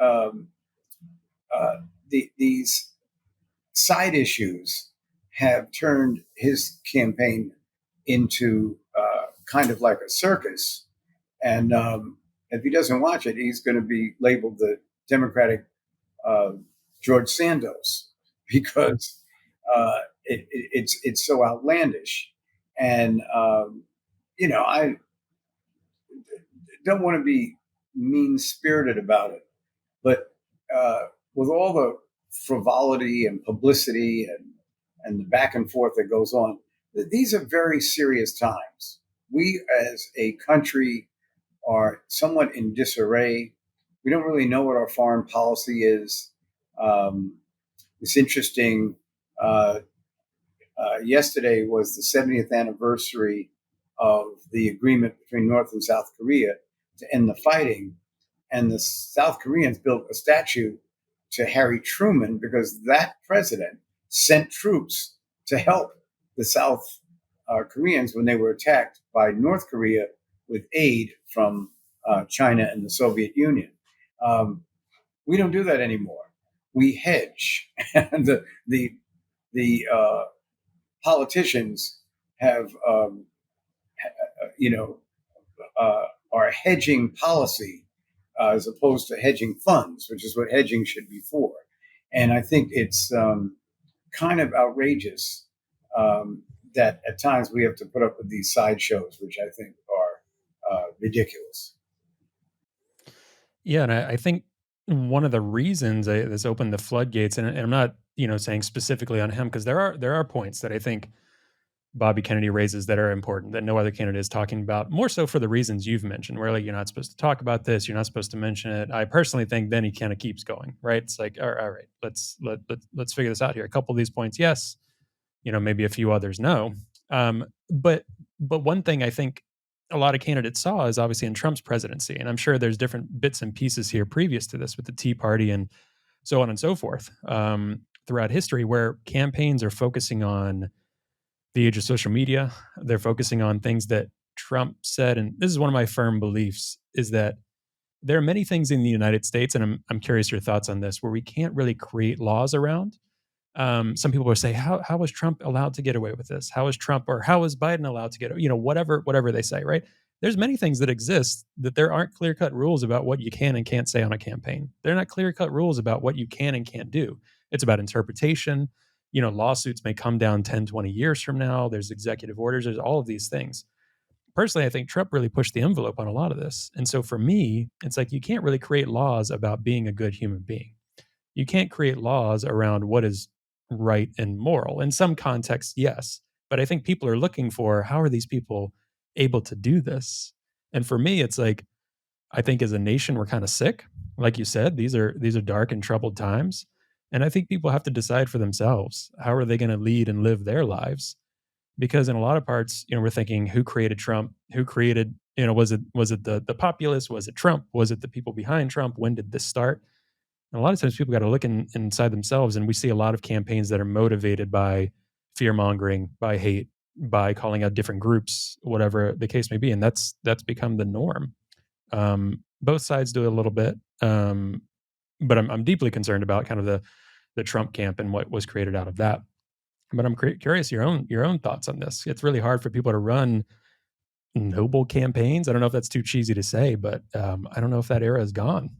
um, these side issues have turned his campaign into kind of like a circus. And if he doesn't watch it, he's going to be labeled the Democratic uh, George Sandos because it's so outlandish. And I don't want to be mean spirited about it, but with all the frivolity and publicity and the back and forth that goes on, these are very serious times. We as a country are somewhat in disarray. We don't really know what our foreign policy is. Um, it's interesting. Uh, Yesterday was the 70th anniversary of the agreement between North and South Korea to end the fighting. And the South Koreans built a statue to Harry Truman because that president sent troops to help the South Koreans when they were attacked by North Korea with aid from China and the Soviet Union. Um, we don't do that anymore. We hedge, and the politicians have you know our hedging policy as opposed to hedging funds, which is what hedging should be for. And I think it's kind of outrageous that at times we have to put up with these sideshows, which I think are ridiculous. yeah, and I think one of the reasons that's opened the floodgates, and I'm not saying specifically on him because there are points that I think Bobby Kennedy raises that are important that no other candidate is talking about, more so for the reasons you've mentioned, where like you're not supposed to talk about this, you're not supposed to mention it. I personally think then he kind of keeps going, right? It's like, all right, let's figure this out here. A couple of these points, yes, maybe a few others, no. But one thing I think a lot of candidates saw is obviously in Trump's presidency, and I'm sure there's different bits and pieces here previous to this with the Tea Party and so on and so forth throughout history, where campaigns are focusing on the age of social media. They're focusing on things that Trump said, and this is one of my firm beliefs: is that there are many things in the United States, and I'm curious your thoughts on this, where we can't really create laws around. Some people will say, how was Trump allowed to get away with this? How is Trump or how is Biden allowed to get, whatever they say, right? There's many things that exist that there aren't clear cut rules about what you can and can't say on a campaign. They're not clear cut rules about what you can and can't do. It's about interpretation. lawsuits may come down 10, 20 years from now. There's executive orders. There's all of these things. Personally, I think Trump really pushed the envelope on a lot of this. And so for me, it's like you can't really create laws about being a good human being. You can't create laws around what is right and moral. In some contexts, yes. But I think people are looking for, how are these people able to do this? And for me, it's like, I think as a nation, we're kind of sick. Like you said, these are dark and troubled times. And I think people have to decide for themselves, how are they going to lead and live their lives? Because in a lot of parts, we're thinking, who created Trump? Who created, was it the populace? Was it Trump? Was it the people behind Trump? When did this start? And a lot of times people got to look inside themselves, and we see a lot of campaigns that are motivated by fear mongering, by hate, by calling out different groups, whatever the case may be, and that's become the norm. Both sides do it a little bit, but I'm deeply concerned about kind of the Trump camp and what was created out of that. But I'm curious your own thoughts on this. It's really hard for people to run noble campaigns. I don't know if that's too cheesy to say, but I don't know if that era is gone.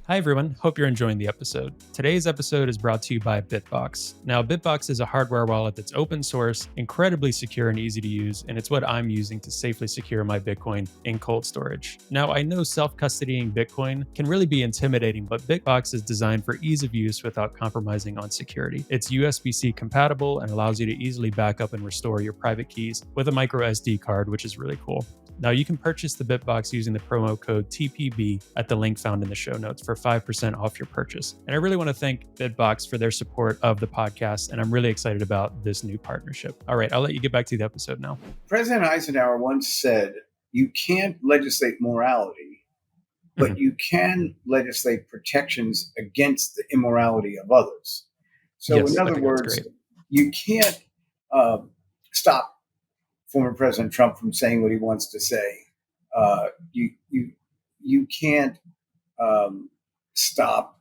Hi, everyone. Hope you're enjoying the episode. Today's episode is brought to you by Bitbox. Now, Bitbox is a hardware wallet that's open source, incredibly secure and easy to use, and it's what I'm using to safely secure my Bitcoin in cold storage. Now, I know self-custodying Bitcoin can really be intimidating, but Bitbox is designed for ease of use without compromising on security. It's USB-C compatible and allows you to easily back up and restore your private keys with a micro SD card, which is really cool. Now, you can purchase the Bitbox using the promo code TPB at the link found in the show notes for 5% off your purchase. And I really want to thank Bitbox for their support of the podcast, and I'm really excited about this new partnership. All right, I'll let you get back to the episode now. President Eisenhower once said, you can't legislate morality, but you can legislate protections against the immorality of others. So Yes, in I other think that's words, great. you can't stop former President Trump from saying what he wants to say. You can't stop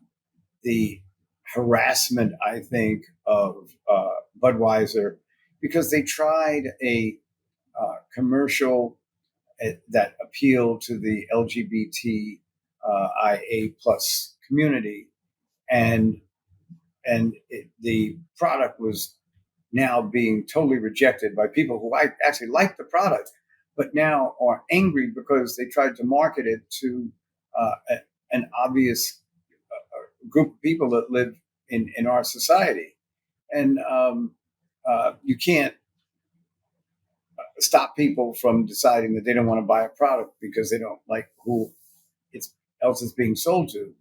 the harassment, I think, of Budweiser, because they tried a commercial that appealed to the LGBTIA plus community, and the product was now being totally rejected by people who I actually like the product, but now are angry because they tried to market it to an obvious group of people that live in our society. And you can't stop people from deciding that they don't want to buy a product because they don't like who else is being sold to.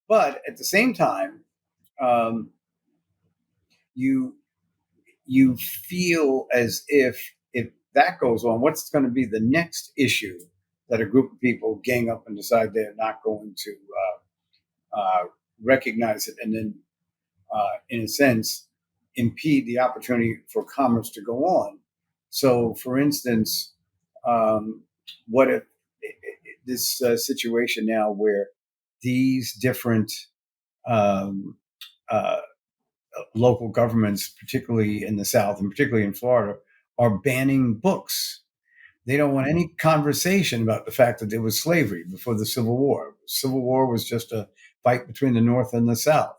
But at the same time, you feel as if that goes on, what's going to be the next issue that a group of people gang up and decide they're not going to recognize it, and then, in a sense, impede the opportunity for commerce to go on. So, for instance, what if this situation now where these different um, uh, local governments, particularly in the South and particularly in Florida, are banning books. They don't want any conversation about the fact that there was slavery before the Civil War. The Civil War was just a fight between the North and the South.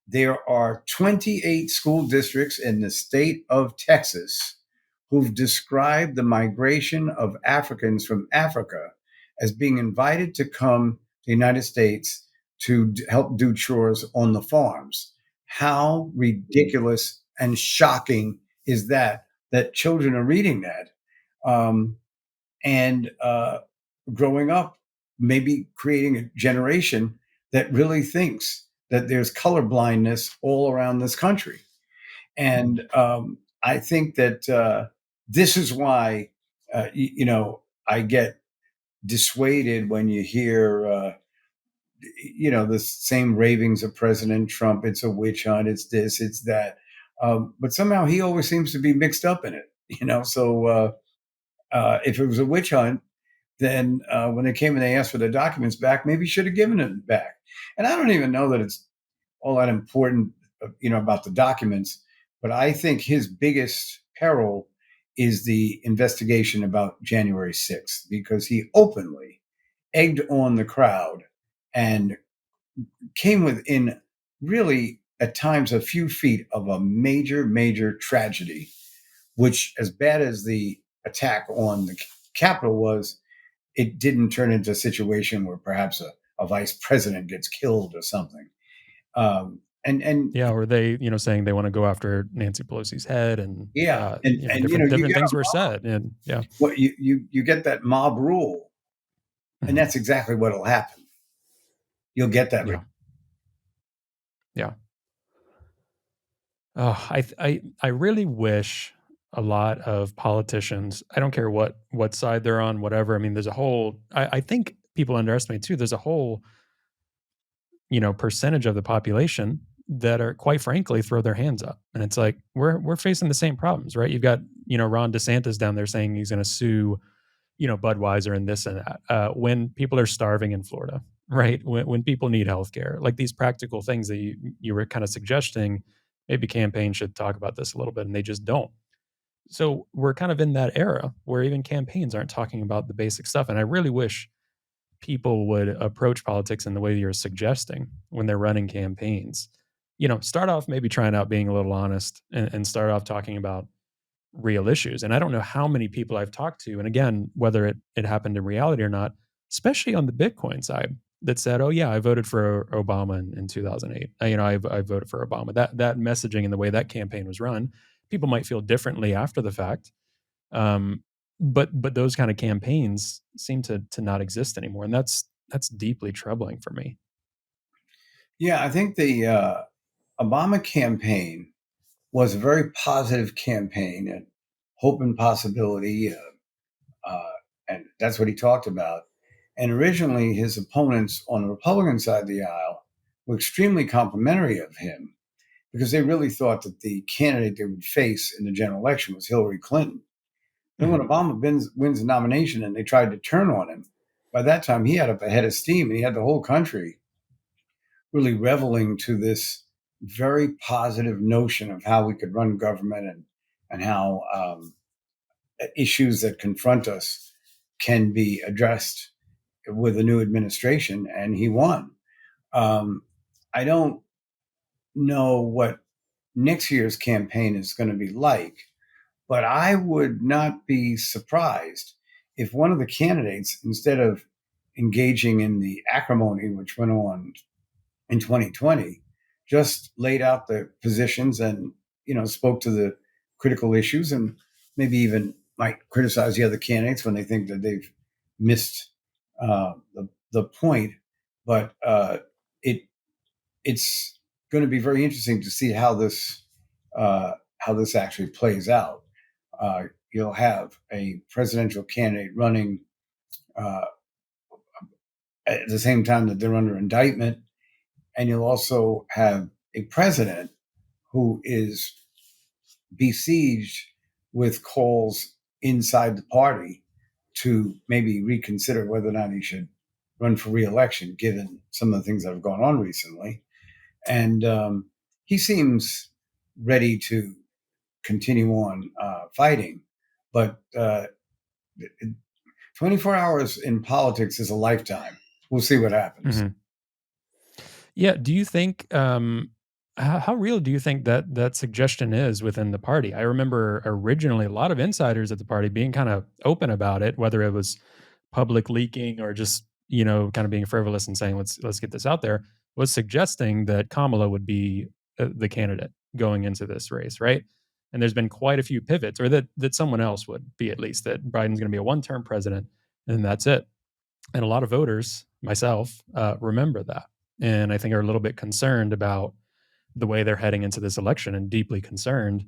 There are 28 school districts in the state of Texas who've described the migration of Africans from Africa as being invited to come to the United States to help do chores on the farms. How ridiculous and shocking is that children are reading that and growing up, maybe creating a generation that really thinks that there's color blindness all around this country. And I think that this is why, I get dissuaded when you hear, the same ravings of President Trump. It's a witch hunt. It's this, it's that. But somehow he always seems to be mixed up in it, So if it was a witch hunt, then when they came and they asked for the documents back, maybe he should have given it back. And I don't even know that it's all that important, about the documents. But I think his biggest peril is the investigation about January 6th, because he openly egged on the crowd and came within really at times a few feet of a major, major tragedy, which, as bad as the attack on the Capitol was, it didn't turn into a situation where perhaps a vice president gets killed or something. And Yeah, or they, saying they want to go after Nancy Pelosi's head, and yeah, and different you different get things were said, and yeah, what you get that mob rule, and mhm, that's exactly what'll happen. You'll get that. yeah, yeah. Oh, I really wish a lot of politicians. I don't care what side they're on, whatever. I mean, there's a whole. I think people underestimate too. There's a whole percentage of the population that are, quite frankly, throw their hands up, and it's like we're facing the same problems, right? You've got Ron DeSantis down there saying he's going to sue Budweiser and this and that, when people are starving in Florida, right? When people need healthcare, like these practical things that you were kind of suggesting, maybe campaigns should talk about this a little bit, and they just don't. So we're kind of in that era where even campaigns aren't talking about the basic stuff, and I really wish people would approach politics in the way you're suggesting when they're running campaigns. Start off maybe trying out being a little honest, and start off talking about real issues. And I don't know how many people I've talked to, and again, whether it happened in reality or not, especially on the Bitcoin side, that said, "Oh yeah, I voted for Obama in 2008. I voted for Obama." That messaging and the way that campaign was run, people might feel differently after the fact. Um, but those kind of campaigns seem to not exist anymore, and that's deeply troubling for me. Yeah, I think the Obama campaign was a very positive campaign and hope and possibility, and that's what he talked about. And originally, his opponents on the Republican side of the aisle were extremely complimentary of him because they really thought that the candidate they would face in the general election was Hillary Clinton. Then, when Mhm, Obama wins the nomination and they tried to turn on him, by that time he had up a head of steam and he had the whole country really reveling to this very positive notion of how we could run government and how issues that confront us can be addressed with a new administration, and he won. Um, I don't know what next year's campaign is going to be like, but I would not be surprised if one of the candidates, instead of engaging in the acrimony which went on in 2020, just laid out the positions and spoke to the critical issues, and maybe even might criticize the other candidates when they think that they've missed the point. But it it's going to be very interesting to see how this actually plays out. You'll have a presidential candidate running uh, at the same time that they're under indictment, and you'll also have a president who is besieged with calls inside the party to maybe reconsider whether or not he should run for reelection, given some of the things that have gone on recently. And he seems ready to continue on fighting. But 24 hours in politics is a lifetime. We'll see what happens. mhm. Yeah. Do you think how real do you think that suggestion is within the party? I remember originally a lot of insiders at the party being kind of open about it, whether it was public leaking or just kind of being frivolous and saying let's get this out there. Was suggesting that Kamala would be the candidate going into this race, right? And there's been quite a few pivots, or that someone else would be, at least that Biden's going to be a one-term president, and that's it. And a lot of voters, myself, remember that, and I think are a little bit concerned about the way they're heading into this election, and deeply concerned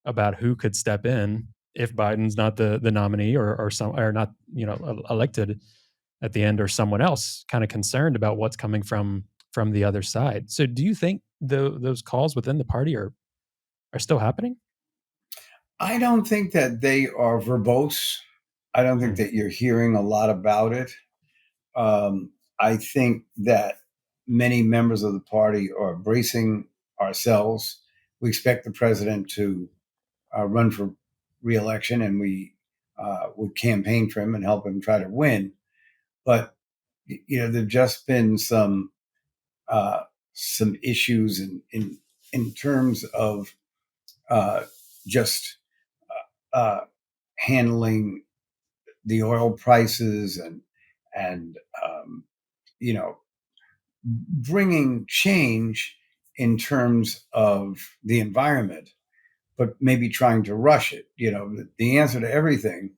about who could step in if Biden's not the nominee, or not elected at the end, or someone else, kind of concerned about what's coming from the other side. So do you think those calls within the party are still happening? I don't think that they are verbose. I don't think Mm, that you're hearing a lot about it. I think that many members of the party are bracing ourselves. We expect the president to run for reelection, and we would campaign for him and help him try to win. But there've just been uh, some issues in in terms of uh, just uh, handling the oil prices and you know bringing change in terms of the environment, but maybe trying to rush it. The answer to everything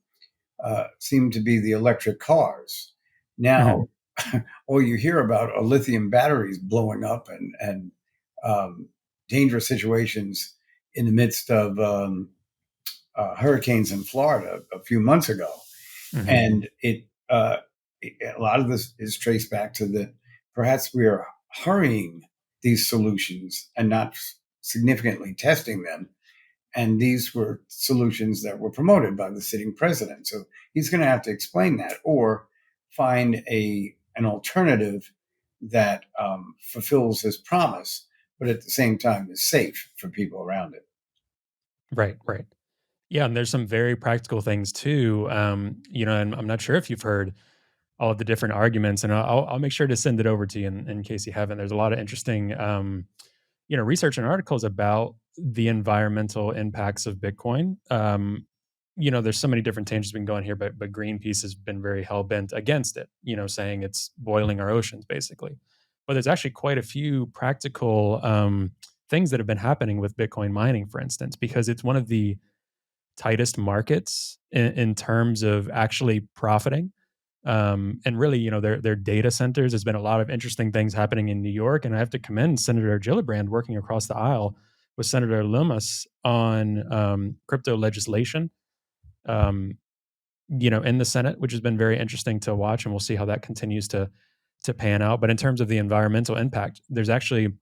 seemed to be the electric cars. Mhm. Now, all you hear about are lithium batteries blowing up and um, dangerous situations in the midst of hurricanes in Florida a few months ago, Mhm. and a lot of this is traced back to the perhaps we are hurrying these solutions and not significantly testing them, and these were solutions that were promoted by the sitting president. So he's going to have to explain that or find an alternative that fulfills his promise, but at the same time is safe for people around it. Right, right. Yeah, and there's some very practical things too. And I'm not sure if you've heard all of the different arguments, and I'll make sure to send it over to you in case you haven't. There's a lot of interesting, research and articles about the environmental impacts of Bitcoin. There's so many different tangents we can go on here, but Greenpeace has been very hell bent against it. Saying it's boiling our oceans basically. But there's actually quite a few practical things that have been happening with Bitcoin mining, for instance, because it's one of the tightest markets in terms of actually profiting. And really, their data centers. There's been a lot of interesting things happening in New York, and I have to commend Senator Gillibrand working across the aisle with Senator Loomis on crypto legislation. Um, in the Senate, which has been very interesting to watch, and we'll see how that continues to pan out. But in terms of the environmental impact, there's actually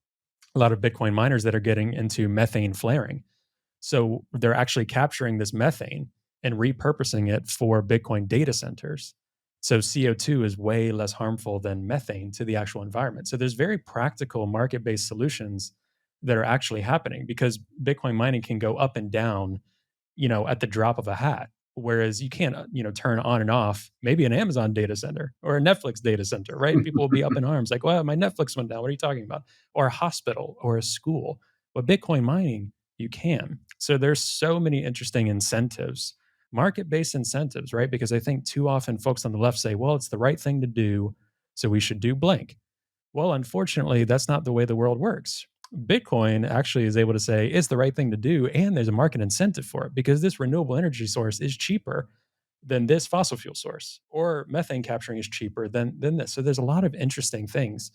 a lot of Bitcoin miners that are getting into methane flaring, so they're actually capturing this methane and repurposing it for Bitcoin data centers. So CO2 is way less harmful than methane to the actual environment. So there's very practical market-based solutions that are actually happening because Bitcoin mining can go up and down, at the drop of a hat. Whereas you can't, turn on and off maybe an Amazon data center or a Netflix data center, right? People will be up in arms like, well, my Netflix went down. What are you talking about? Or a hospital or a school. But Bitcoin mining, you can. So there's so many interesting incentives, market-based incentives, right? Because I think too often folks on the left say, well, it's the right thing to do, so we should do blank. Well, unfortunately, that's not the way the world works. Bitcoin actually is able to say it's the right thing to do, and there's a market incentive for it because this renewable energy source is cheaper than this fossil fuel source, or methane capturing is cheaper than this. So there's a lot of interesting things.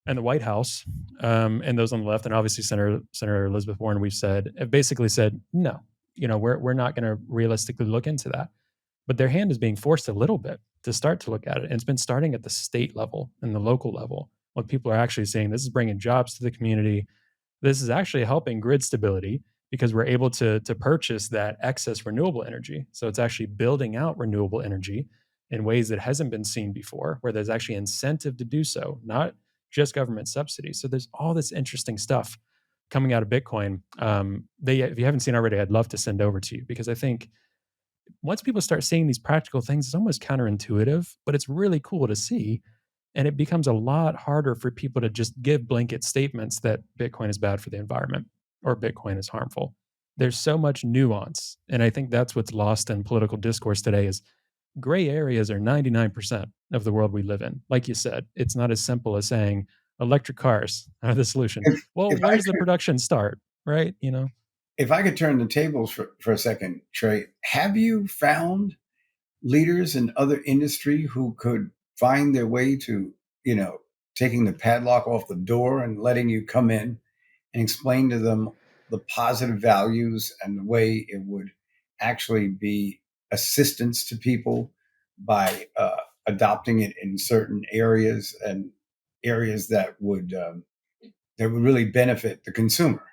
And the White House, and those on the left, and obviously Senator Elizabeth Warren, we've said, have basically said no. We're not going to realistically look into that. But their hand is being forced a little bit to start to look at it. And it's been starting at the state level and the local level when people are actually saying this is bringing jobs to the community. This is actually helping grid stability because we're able to purchase that excess renewable energy. So it's actually building out renewable energy in ways that hasn't been seen before, where there's actually incentive to do so, not just government subsidies. So there's all this interesting stuff coming out of Bitcoin. If you haven't seen already, I'd love to send over to you because I think once people start seeing these practical things, it's almost counterintuitive, but it's really cool to see. And it becomes a lot harder for people to just give blanket statements that Bitcoin is bad for the environment or Bitcoin is harmful. There's so much nuance. And I think that's what's lost in political discourse today is gray areas are 99% of the world we live in. Like you said, it's not as simple as saying electric cars are the solution. If, Well, if I where's the production start? Right? if I could turn the tables for a second, Trey, have you found leaders in other industry who could find their way to, you know, taking the padlock off the door and letting you come in and explain to them the positive values and the way it would actually be assistance to people by adopting it in certain areas and areas that would really benefit the consumer.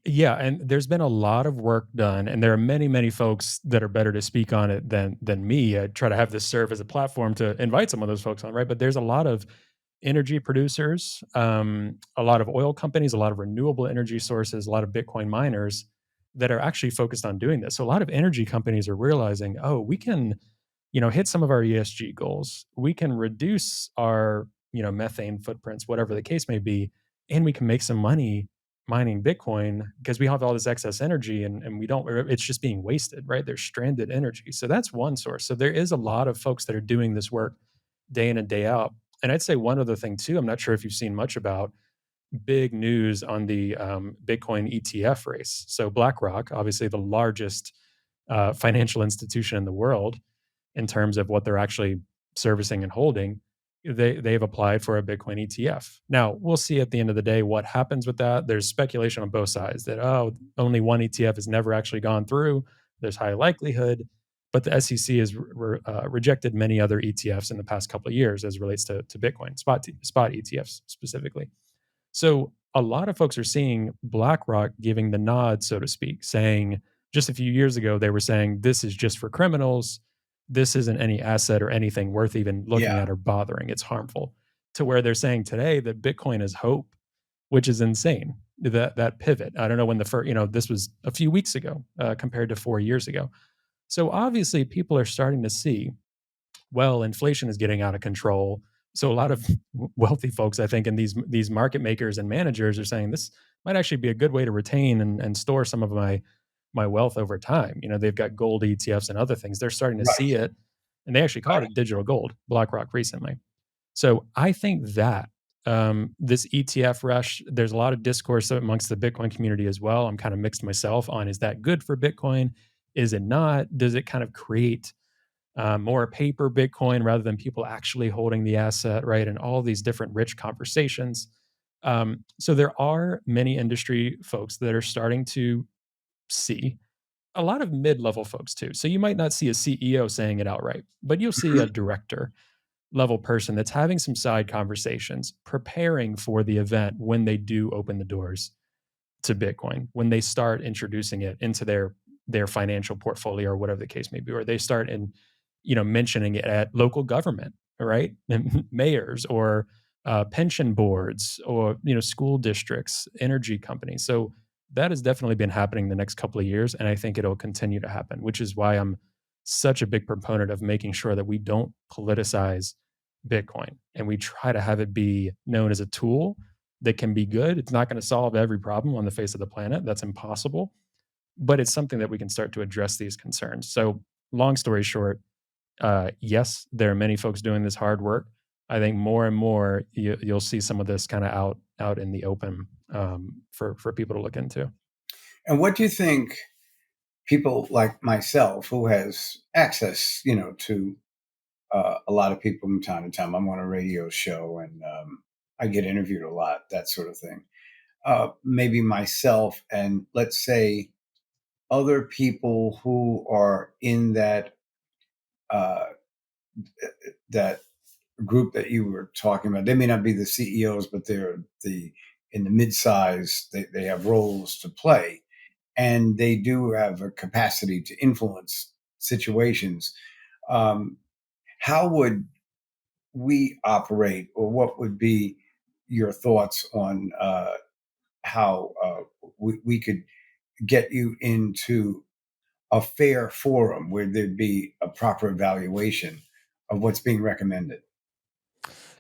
Yeah, and there's been a lot of work done, and there are many, many folks that are better to speak on it than me. I try to have this serve as a platform to invite some of those folks on, right? But there's a lot of energy producers, a lot of oil companies, a lot of renewable energy sources, a lot of Bitcoin miners that are actually focused on doing this. So a lot of energy companies are realizing, oh, we can, hit some of our ESG goals. We can reduce our, methane footprints, whatever the case may be, and we can make some money mining Bitcoin because we have all this excess energy and we don't, it's just being wasted, right? There's stranded energy. So that's one source. So there is a lot of folks that are doing this work day in and day out. And I'd say one other thing too, I'm not sure if you've seen much about big news on the Bitcoin ETF race. So BlackRock, obviously the largest financial institution in the world, in terms of what they're actually servicing and holding, they've applied for a Bitcoin ETF. Now we'll see at the end of the day what happens with that. There's speculation on both sides that only one ETF has never actually gone through. There's high likelihood, but the SEC has rejected many other ETFs in the past couple of years as relates to Bitcoin spot ETFs specifically. So a lot of folks are seeing BlackRock giving the nod, so to speak, saying just a few years ago, they were saying this is just for criminals. This isn't any asset or anything worth even looking Yeah, at or bothering. It's harmful. To where they're saying today that Bitcoin is hope, which is insane. That pivot. I don't know when the first, this was a few weeks ago compared to 4 years ago. So obviously, people are starting to see, well, inflation is getting out of control. So a lot of wealthy folks, I think, and these market makers and managers are saying this might actually be a good way to retain and store some of my wealth over time. They've got gold ETFs and other things. They're starting to right, see it, and they actually called right. it digital gold, BlackRock recently. So I think that this ETF rush, there's a lot of discourse amongst the Bitcoin community as well. I'm kind of mixed myself on, is that good for Bitcoin? Is it not? Does it kind of create more paper Bitcoin rather than people actually holding the asset, right? And all these different rich conversations. So there are many industry folks that are starting to see a lot of mid-level folks too. So you might not see a CEO saying it outright, but you'll see a Mhm. director level person that's having some side conversations, preparing for the event when they do open the doors to Bitcoin, when they start introducing it into their financial portfolio or whatever the case may be, or they start mentioning it at local government, right, and mayors or pension boards or school districts, energy companies. So that has definitely been happening the next couple of years, and I think it'll continue to happen, which is why I'm such a big proponent of making sure that we don't politicize Bitcoin and we try to have it be known as a tool that can be good. It's not going to solve every problem on the face of the planet. That's impossible. But it's something that we can start to address these concerns. So, long story short, yes, there are many folks doing this hard work. I think more and more you'll see some of this kind of out in the open for people to look into. And what do you think people like myself, who has access, to a lot of people from time to time? I'm on a radio show, and I get interviewed a lot, that sort of thing. Maybe myself, and let's say other people who are in uh, that group that you were talking about. They may not be the CEOs, but they're the in the mid-size. They have roles to play, and they do have a capacity to influence situations. Um, how would we operate, or what would be your thoughts on how we could get you into a fair forum where there'd be a proper evaluation of what's being recommended?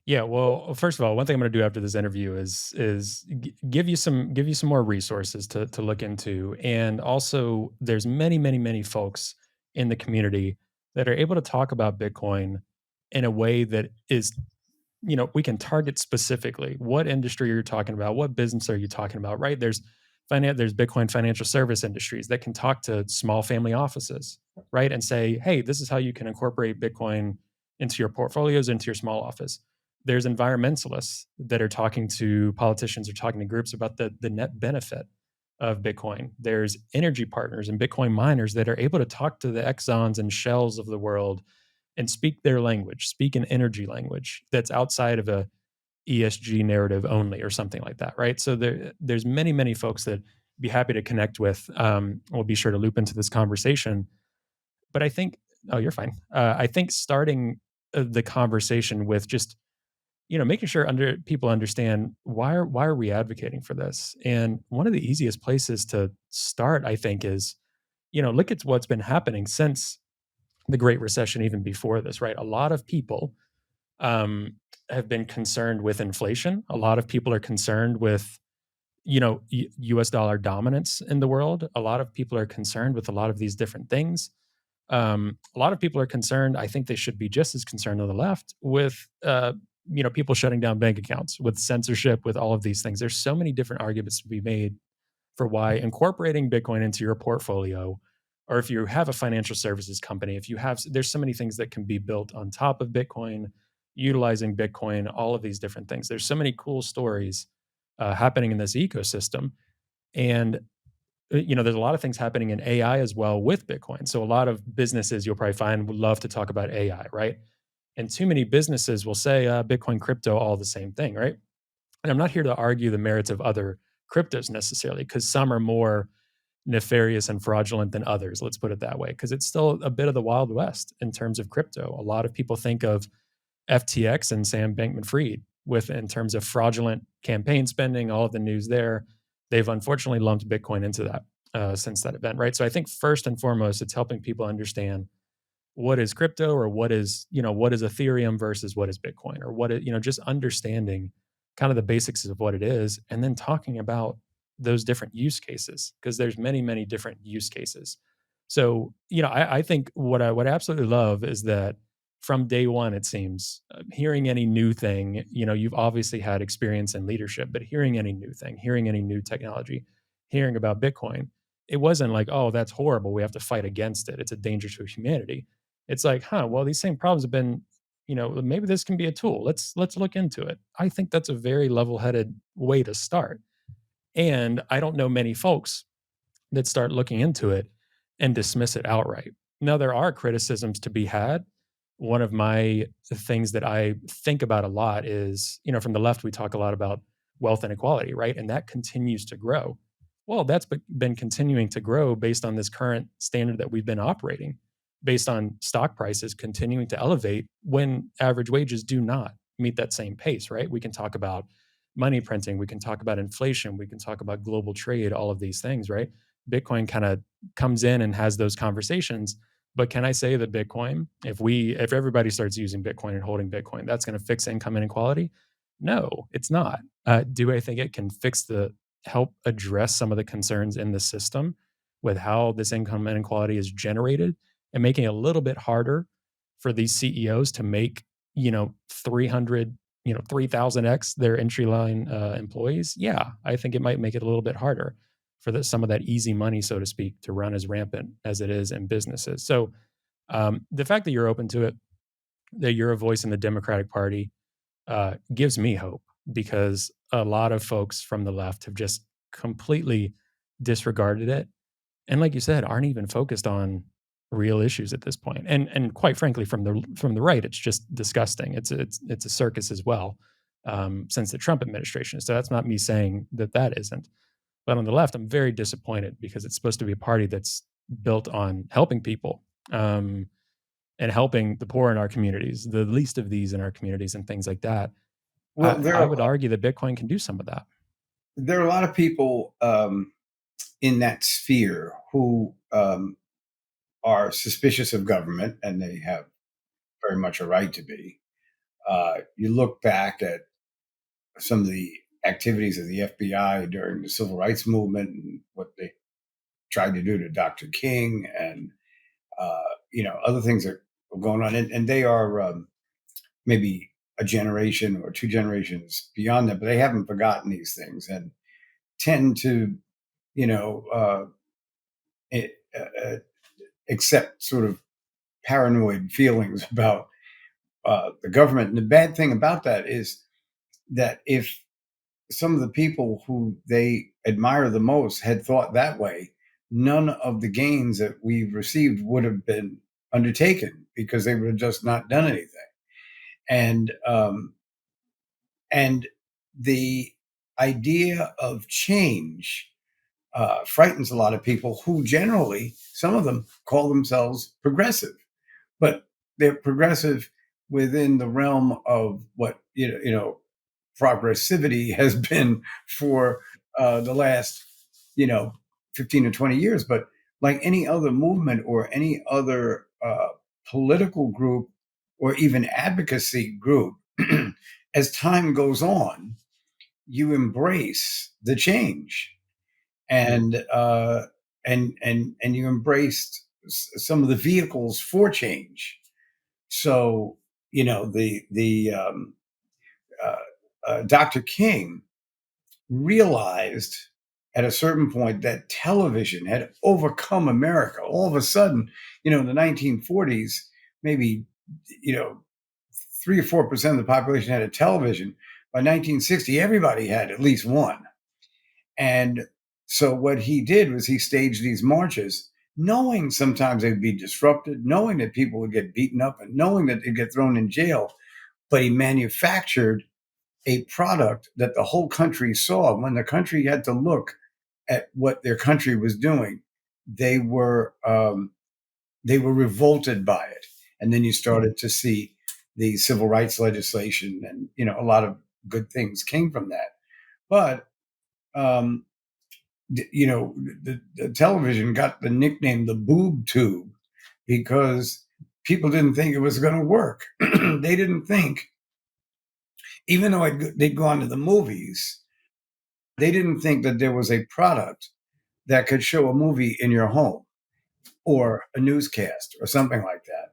Yeah, well, first of all, one thing I'm going to do after this interview is give you some more resources to look into, and also there's many folks in the community that are able to talk about Bitcoin in a way that is, we can target specifically what industry you're talking about, what business are you talking about, right? There's Bitcoin financial service industries that can talk to small family offices, right? And say, hey, this is how you can incorporate Bitcoin into your portfolios, into your small office. There's environmentalists that are talking to politicians or talking to groups about the net benefit of Bitcoin. There's energy partners and Bitcoin miners that are able to talk to the Exxons and Shells of the world and speak their language, speak an energy language that's outside of a ESG narrative only or something like that, right? So there's many folks that be happy to connect with. We'll be sure to loop into this conversation. But I think, oh, you're fine. I think starting the conversation with just making sure people understand why are we advocating for this, and one of the easiest places to start, I think, is look at what's been happening since the Great Recession, even before this, right? A lot of people um, have been concerned with inflation. A lot of people are concerned with, US dollar dominance in the world. A lot of people are concerned with a lot of these different things. A lot of people are concerned. I think they should be just as concerned on the left with, people shutting down bank accounts, with censorship, with all of these things. There's so many different arguments to be made for why incorporating Bitcoin into your portfolio, or if you have a financial services company, if you have, there's so many things that can be built on top of Bitcoin, utilizing Bitcoin, all of these different things. There's so many cool stories happening in this ecosystem. And there's a lot of things happening in AI as well with Bitcoin. So a lot of businesses you'll probably find would love to talk about AI, right? And too many businesses will say Bitcoin, crypto, all the same thing, right? And I'm not here to argue the merits of other cryptos necessarily, because some are more nefarious and fraudulent than others. Let's put it that way, because it's still a bit of the Wild West in terms of crypto. A lot of people think of FTX and Sam Bankman-Fried with in terms of fraudulent campaign spending, all of the news there. They've unfortunately lumped Bitcoin into that since that event, right? So I think first and foremost, it's helping people understand what is crypto, or what is Ethereum versus what is Bitcoin, or what is, just understanding kind of the basics of what it is, and then talking about those different use cases, because there's many, many different use cases. So, I think what I absolutely love is that from day one, it seems, hearing any new thing, you've obviously had experience in leadership, but hearing any new thing, hearing any new technology, hearing about Bitcoin, it wasn't like, oh, that's horrible, we have to fight against it, it's a danger to humanity. It's like, huh, well, these same problems have been, maybe this can be a tool. Let's look into it. I think that's a very level-headed way to start. And I don't know many folks that start looking into it and dismiss it outright. Now, there are criticisms to be had. One of my things that I think about a lot is, from the left, we talk a lot about wealth inequality, right? And that continues to grow. Well, that's been continuing to grow based on this current standard that we've been operating, based on stock prices continuing to elevate when average wages do not meet that same pace, right? We can talk about money printing, we can talk about inflation, we can talk about global trade, all of these things, right? Bitcoin kind of comes in and has those conversations. But can I say that Bitcoin, if everybody starts using Bitcoin and holding Bitcoin, that's going to fix income inequality? No, it's not. Do I think it can help address some of the concerns in the system with how this income inequality is generated, and making it a little bit harder for these CEOs to make, 300, 3,000x their entry line employees? Yeah, I think it might make it a little bit harder for some of that easy money, so to speak, to run as rampant as it is in businesses. So the fact that you're open to it, that you're a voice in the Democratic Party, gives me hope, because a lot of folks from the left have just completely disregarded it, and like you said, aren't even focused on real issues at this point. And quite frankly, from the right, it's just disgusting. It's a circus as well, since the Trump administration. So that's not me saying that isn't. But on the left, I'm very disappointed, because it's supposed to be a party that's built on helping people, and helping the poor in our communities, the least of these in our communities, and things like that. Well, I would argue that Bitcoin can do some of that. there are a lot of people in that sphere who are suspicious of government, and they have very much a right to be. You look back at some of the activities of the FBI during the civil rights movement and what they tried to do to Dr. King, and other things that were going on, and they are maybe a generation or two generations beyond that, but they haven't forgotten these things and tend to, you know, eh, accept sort of paranoid feelings about the government. And the bad thing about that is that if some of the people who they admire the most had thought that way, none of the gains that we've received would have been undertaken, because they would have just not done anything. And and the idea of change frightens a lot of people who generally, some of them call themselves progressive, but they're progressive within the realm of what progressivity has been for the last, you know, 15 or 20 years. But like any other movement or any other political group, or even advocacy group, as time goes on, you embrace the change, and and you embraced some of the vehicles for change. So the uh, Dr. King realized at a certain point that television had overcome America. All of a sudden, in the 1940s, maybe, you know, 3 or 4% of the population had a television. By 1960, everybody had at least one. And so what he did was he staged these marches, knowing sometimes they'd be disrupted, knowing that people would get beaten up, and knowing that they'd get thrown in jail. But he manufactured a product that the whole country saw. When the country had to look at what their country was doing, they were revolted by it. And then you started to see the civil rights legislation, and a lot of good things came from that. But um, the television got the nickname the boob tube because people didn't think it was going to work. They didn't think, even though they'd gone to the movies, they didn't think that there was a product that could show a movie in your home or a newscast or something like that.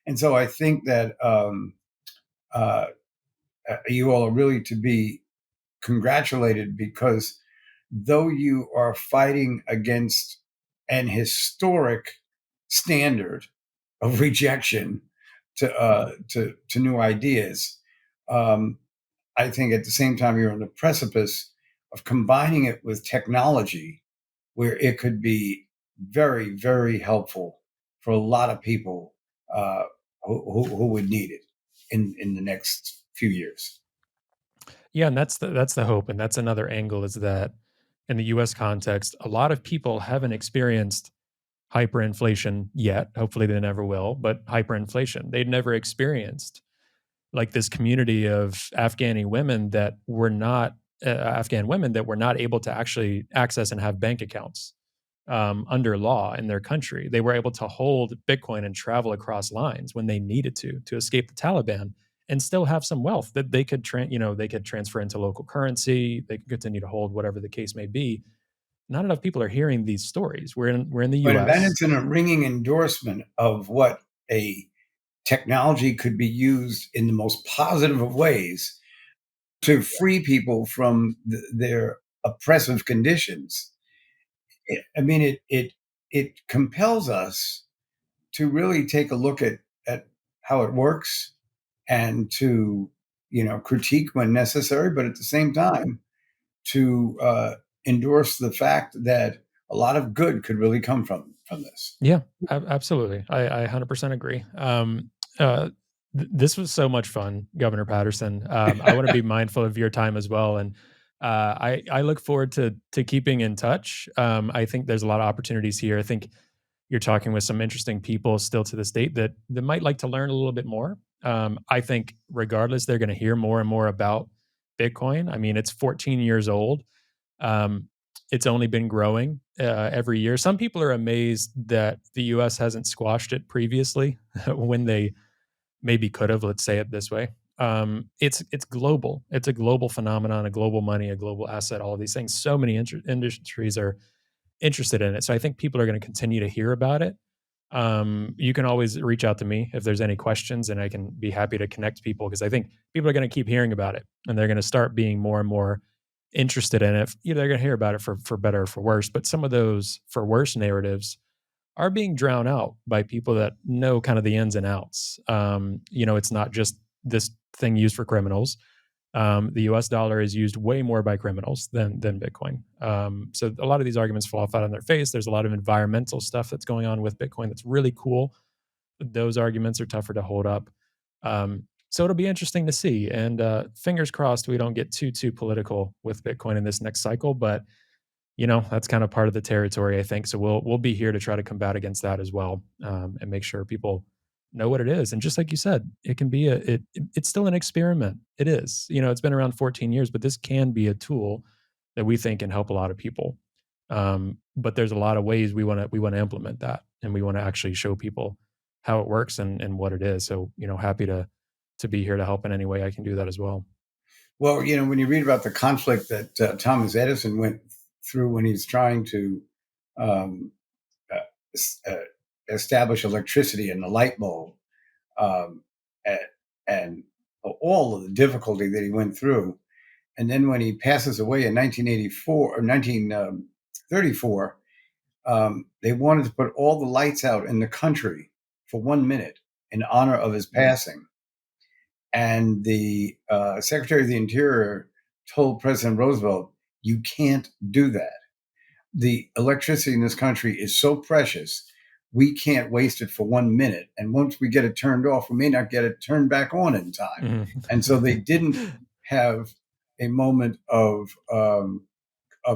And so I think that uh, you all are really to be congratulated, because though you are fighting against an historic standard of rejection to new ideas, um, I think at the same time you're on the precipice of combining it with technology, where it could be very, very helpful for a lot of people uh, who would need it in the next few years. Yeah, and that's the hope, and that's another angle is that in the US context, a lot of people haven't experienced hyperinflation yet. Hopefully they never will, but hyperinflation. They'd never experienced like this community of Afghan women that were not able to actually access and have bank accounts under law in their country. They were able to hold Bitcoin and travel across lines when they needed to escape the Taliban and still have some wealth that they could they could transfer into local currency. They could continue to hold whatever the case may be. Not enough people are hearing these stories. We're in the But U.S. Bennett's in a ringing endorsement of what a technology could be used in the most positive of ways to free people from their oppressive conditions. I mean, it compels us to really take a look at how it works, and to critique when necessary, but at the same time to endorse the fact that a lot of good could really come from this. Yeah, absolutely. I 100% agree. This was so much fun, Governor Patterson. I want to be mindful of your time as well, and I look forward to keeping in touch. I think there's a lot of opportunities here. I think you're talking with some interesting people still to this date that might like to learn a little bit more. I think regardless, they're going to hear more and more about Bitcoin. I mean, it's 14 years old. Um, it's only been growing every year. Some people are amazed that the U.S. hasn't squashed it previously when they maybe could have. Let's say it this way. It's global. It's a global phenomenon, a global money, a global asset. All of these things. So many industries are interested in it. So I think people are going to continue to hear about it. You can always reach out to me if there's any questions, and I can be happy to connect people because I think people are going to keep hearing about it, and they're going to start being more and more interested in it. They're going to hear about it for better or for worse, but some of those for worse narratives are being drowned out by people that know kind of the ins and outs. It's not just this thing used for criminals. The U.S. dollar is used way more by criminals than Bitcoin. So a lot of these arguments fall flat on their face. There's a lot of environmental stuff that's going on with Bitcoin that's really cool. Those arguments are tougher to hold up. So it'll be interesting to see. And fingers crossed we don't get too political with Bitcoin in this next cycle. But that's kind of part of the territory, I think. So we'll be here to try to combat against that as well, and make sure people know what it is. And just like you said, it can be it's still an experiment. It is. It's been around 14 years, but this can be a tool that we think can help a lot of people. But there's a lot of ways we want to implement that, and we want to actually show people how it works and what it is. So, happy to be here to help in any way I can do that as well. Well, when you read about the conflict that Thomas Edison went through when he's trying to um, uh, uh, establish electricity in the light bulb, um, and, and all of the difficulty that he went through. And then when he passes away in 1984 or 1934, they wanted to put all the lights out in the country for 1 minute in honor of his passing. And the Secretary of the Interior told President Roosevelt, "You can't do that. The electricity in this country is so precious. We can't waste it for 1 minute. And once we get it turned off, we may not get it turned back on in time." And so they didn't have a moment of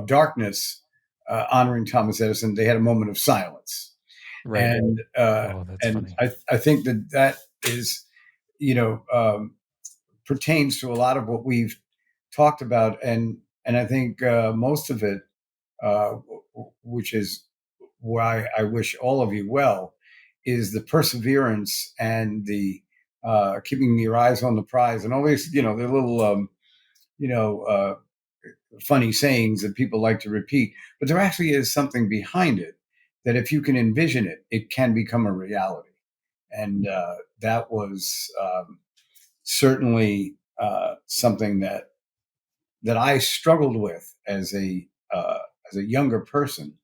darkness honoring Thomas Edison. They had a moment of silence. Right. And Oh, that's and funny. I think that is, you know, pertains to a lot of what we've talked about, and I think most of it, uh, which is why I wish all of you well, is the perseverance and the keeping your eyes on the prize, and always, the little, you know, uh, funny sayings that people like to repeat, but there actually is something behind it that if you can envision it, it can become a reality. And that was certainly something that I struggled with as a younger person,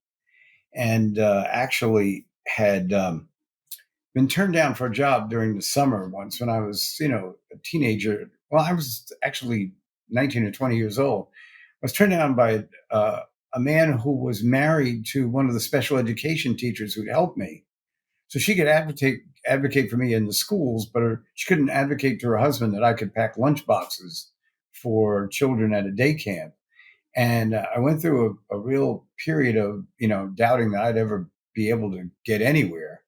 and actually had been turned down for a job during the summer once when I was, a teenager. Well, I was actually 19 or 20 years old. I was turned down by a man who was married to one of the special education teachers who'd helped me. So she could advocate for me in the schools, but she couldn't advocate to her husband that I could pack lunch boxes for children at a day camp. And I went through a real period of, doubting that I'd ever be able to get anywhere.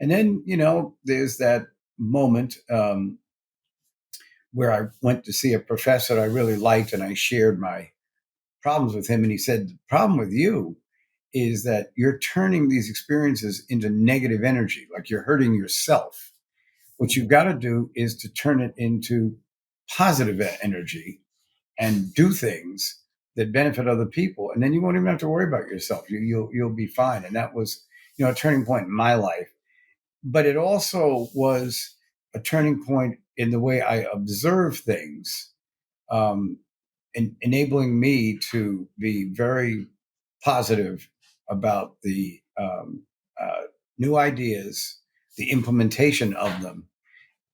And then, there's that moment where I went to see a professor I really liked, and I shared my problems with him. And he said, "The problem with you is that you're turning these experiences into negative energy, like you're hurting yourself. What you've got to do is to turn it into positive energy and do things that benefit other people, and then you won't even have to worry about yourself. You'll be fine." And that was, a turning point in my life. But it also was a turning point in the way I observe things, um, enabling me to be very positive about the new ideas, the implementation of them,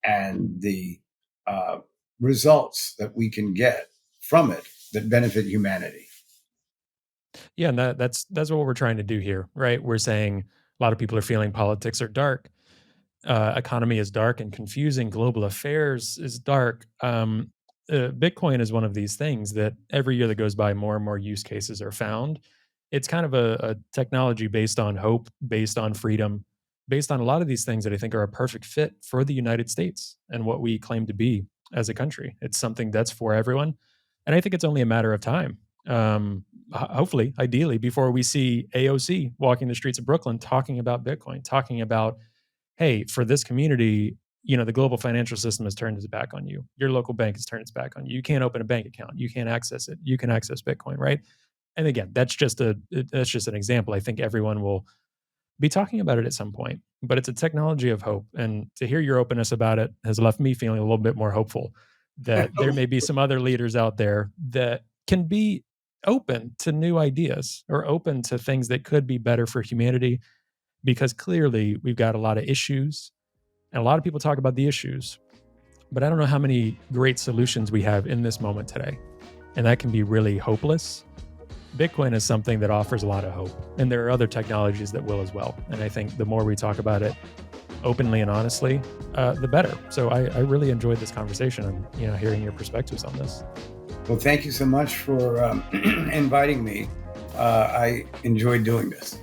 and the uh, results that we can get from it that benefit humanity. Yeah, and that's what we're trying to do here, right? We're saying a lot of people are feeling politics are dark, economy is dark and confusing, global affairs is dark. Bitcoin is one of these things that every year that goes by, more and more use cases are found. It's kind of a technology based on hope, based on freedom, based on a lot of these things that I think are a perfect fit for the United States and what we claim to be as a country. It's something that's for everyone, and I think it's only a matter of time. Hopefully, ideally, before we see AOC walking the streets of Brooklyn talking about Bitcoin, talking about, hey, for this community, the global financial system has turned its back on you. Your local bank has turned its back on you. You can't open a bank account. You can't access it. You can access Bitcoin, right? And again, that's just an example. I think everyone will be talking about it at some point, but it's a technology of hope. And to hear your openness about it has left me feeling a little bit more hopeful that there may be some other leaders out there that can be open to new ideas or open to things that could be better for humanity, because clearly we've got a lot of issues and a lot of people talk about the issues, but I don't know how many great solutions we have in this moment today. And that can be really hopeless. Bitcoin is something that offers a lot of hope, and there are other technologies that will as well. And I think the more we talk about it openly and honestly, the better. So I really enjoyed this conversation and hearing your perspectives on this. Well, thank you so much for inviting me. I enjoyed doing this.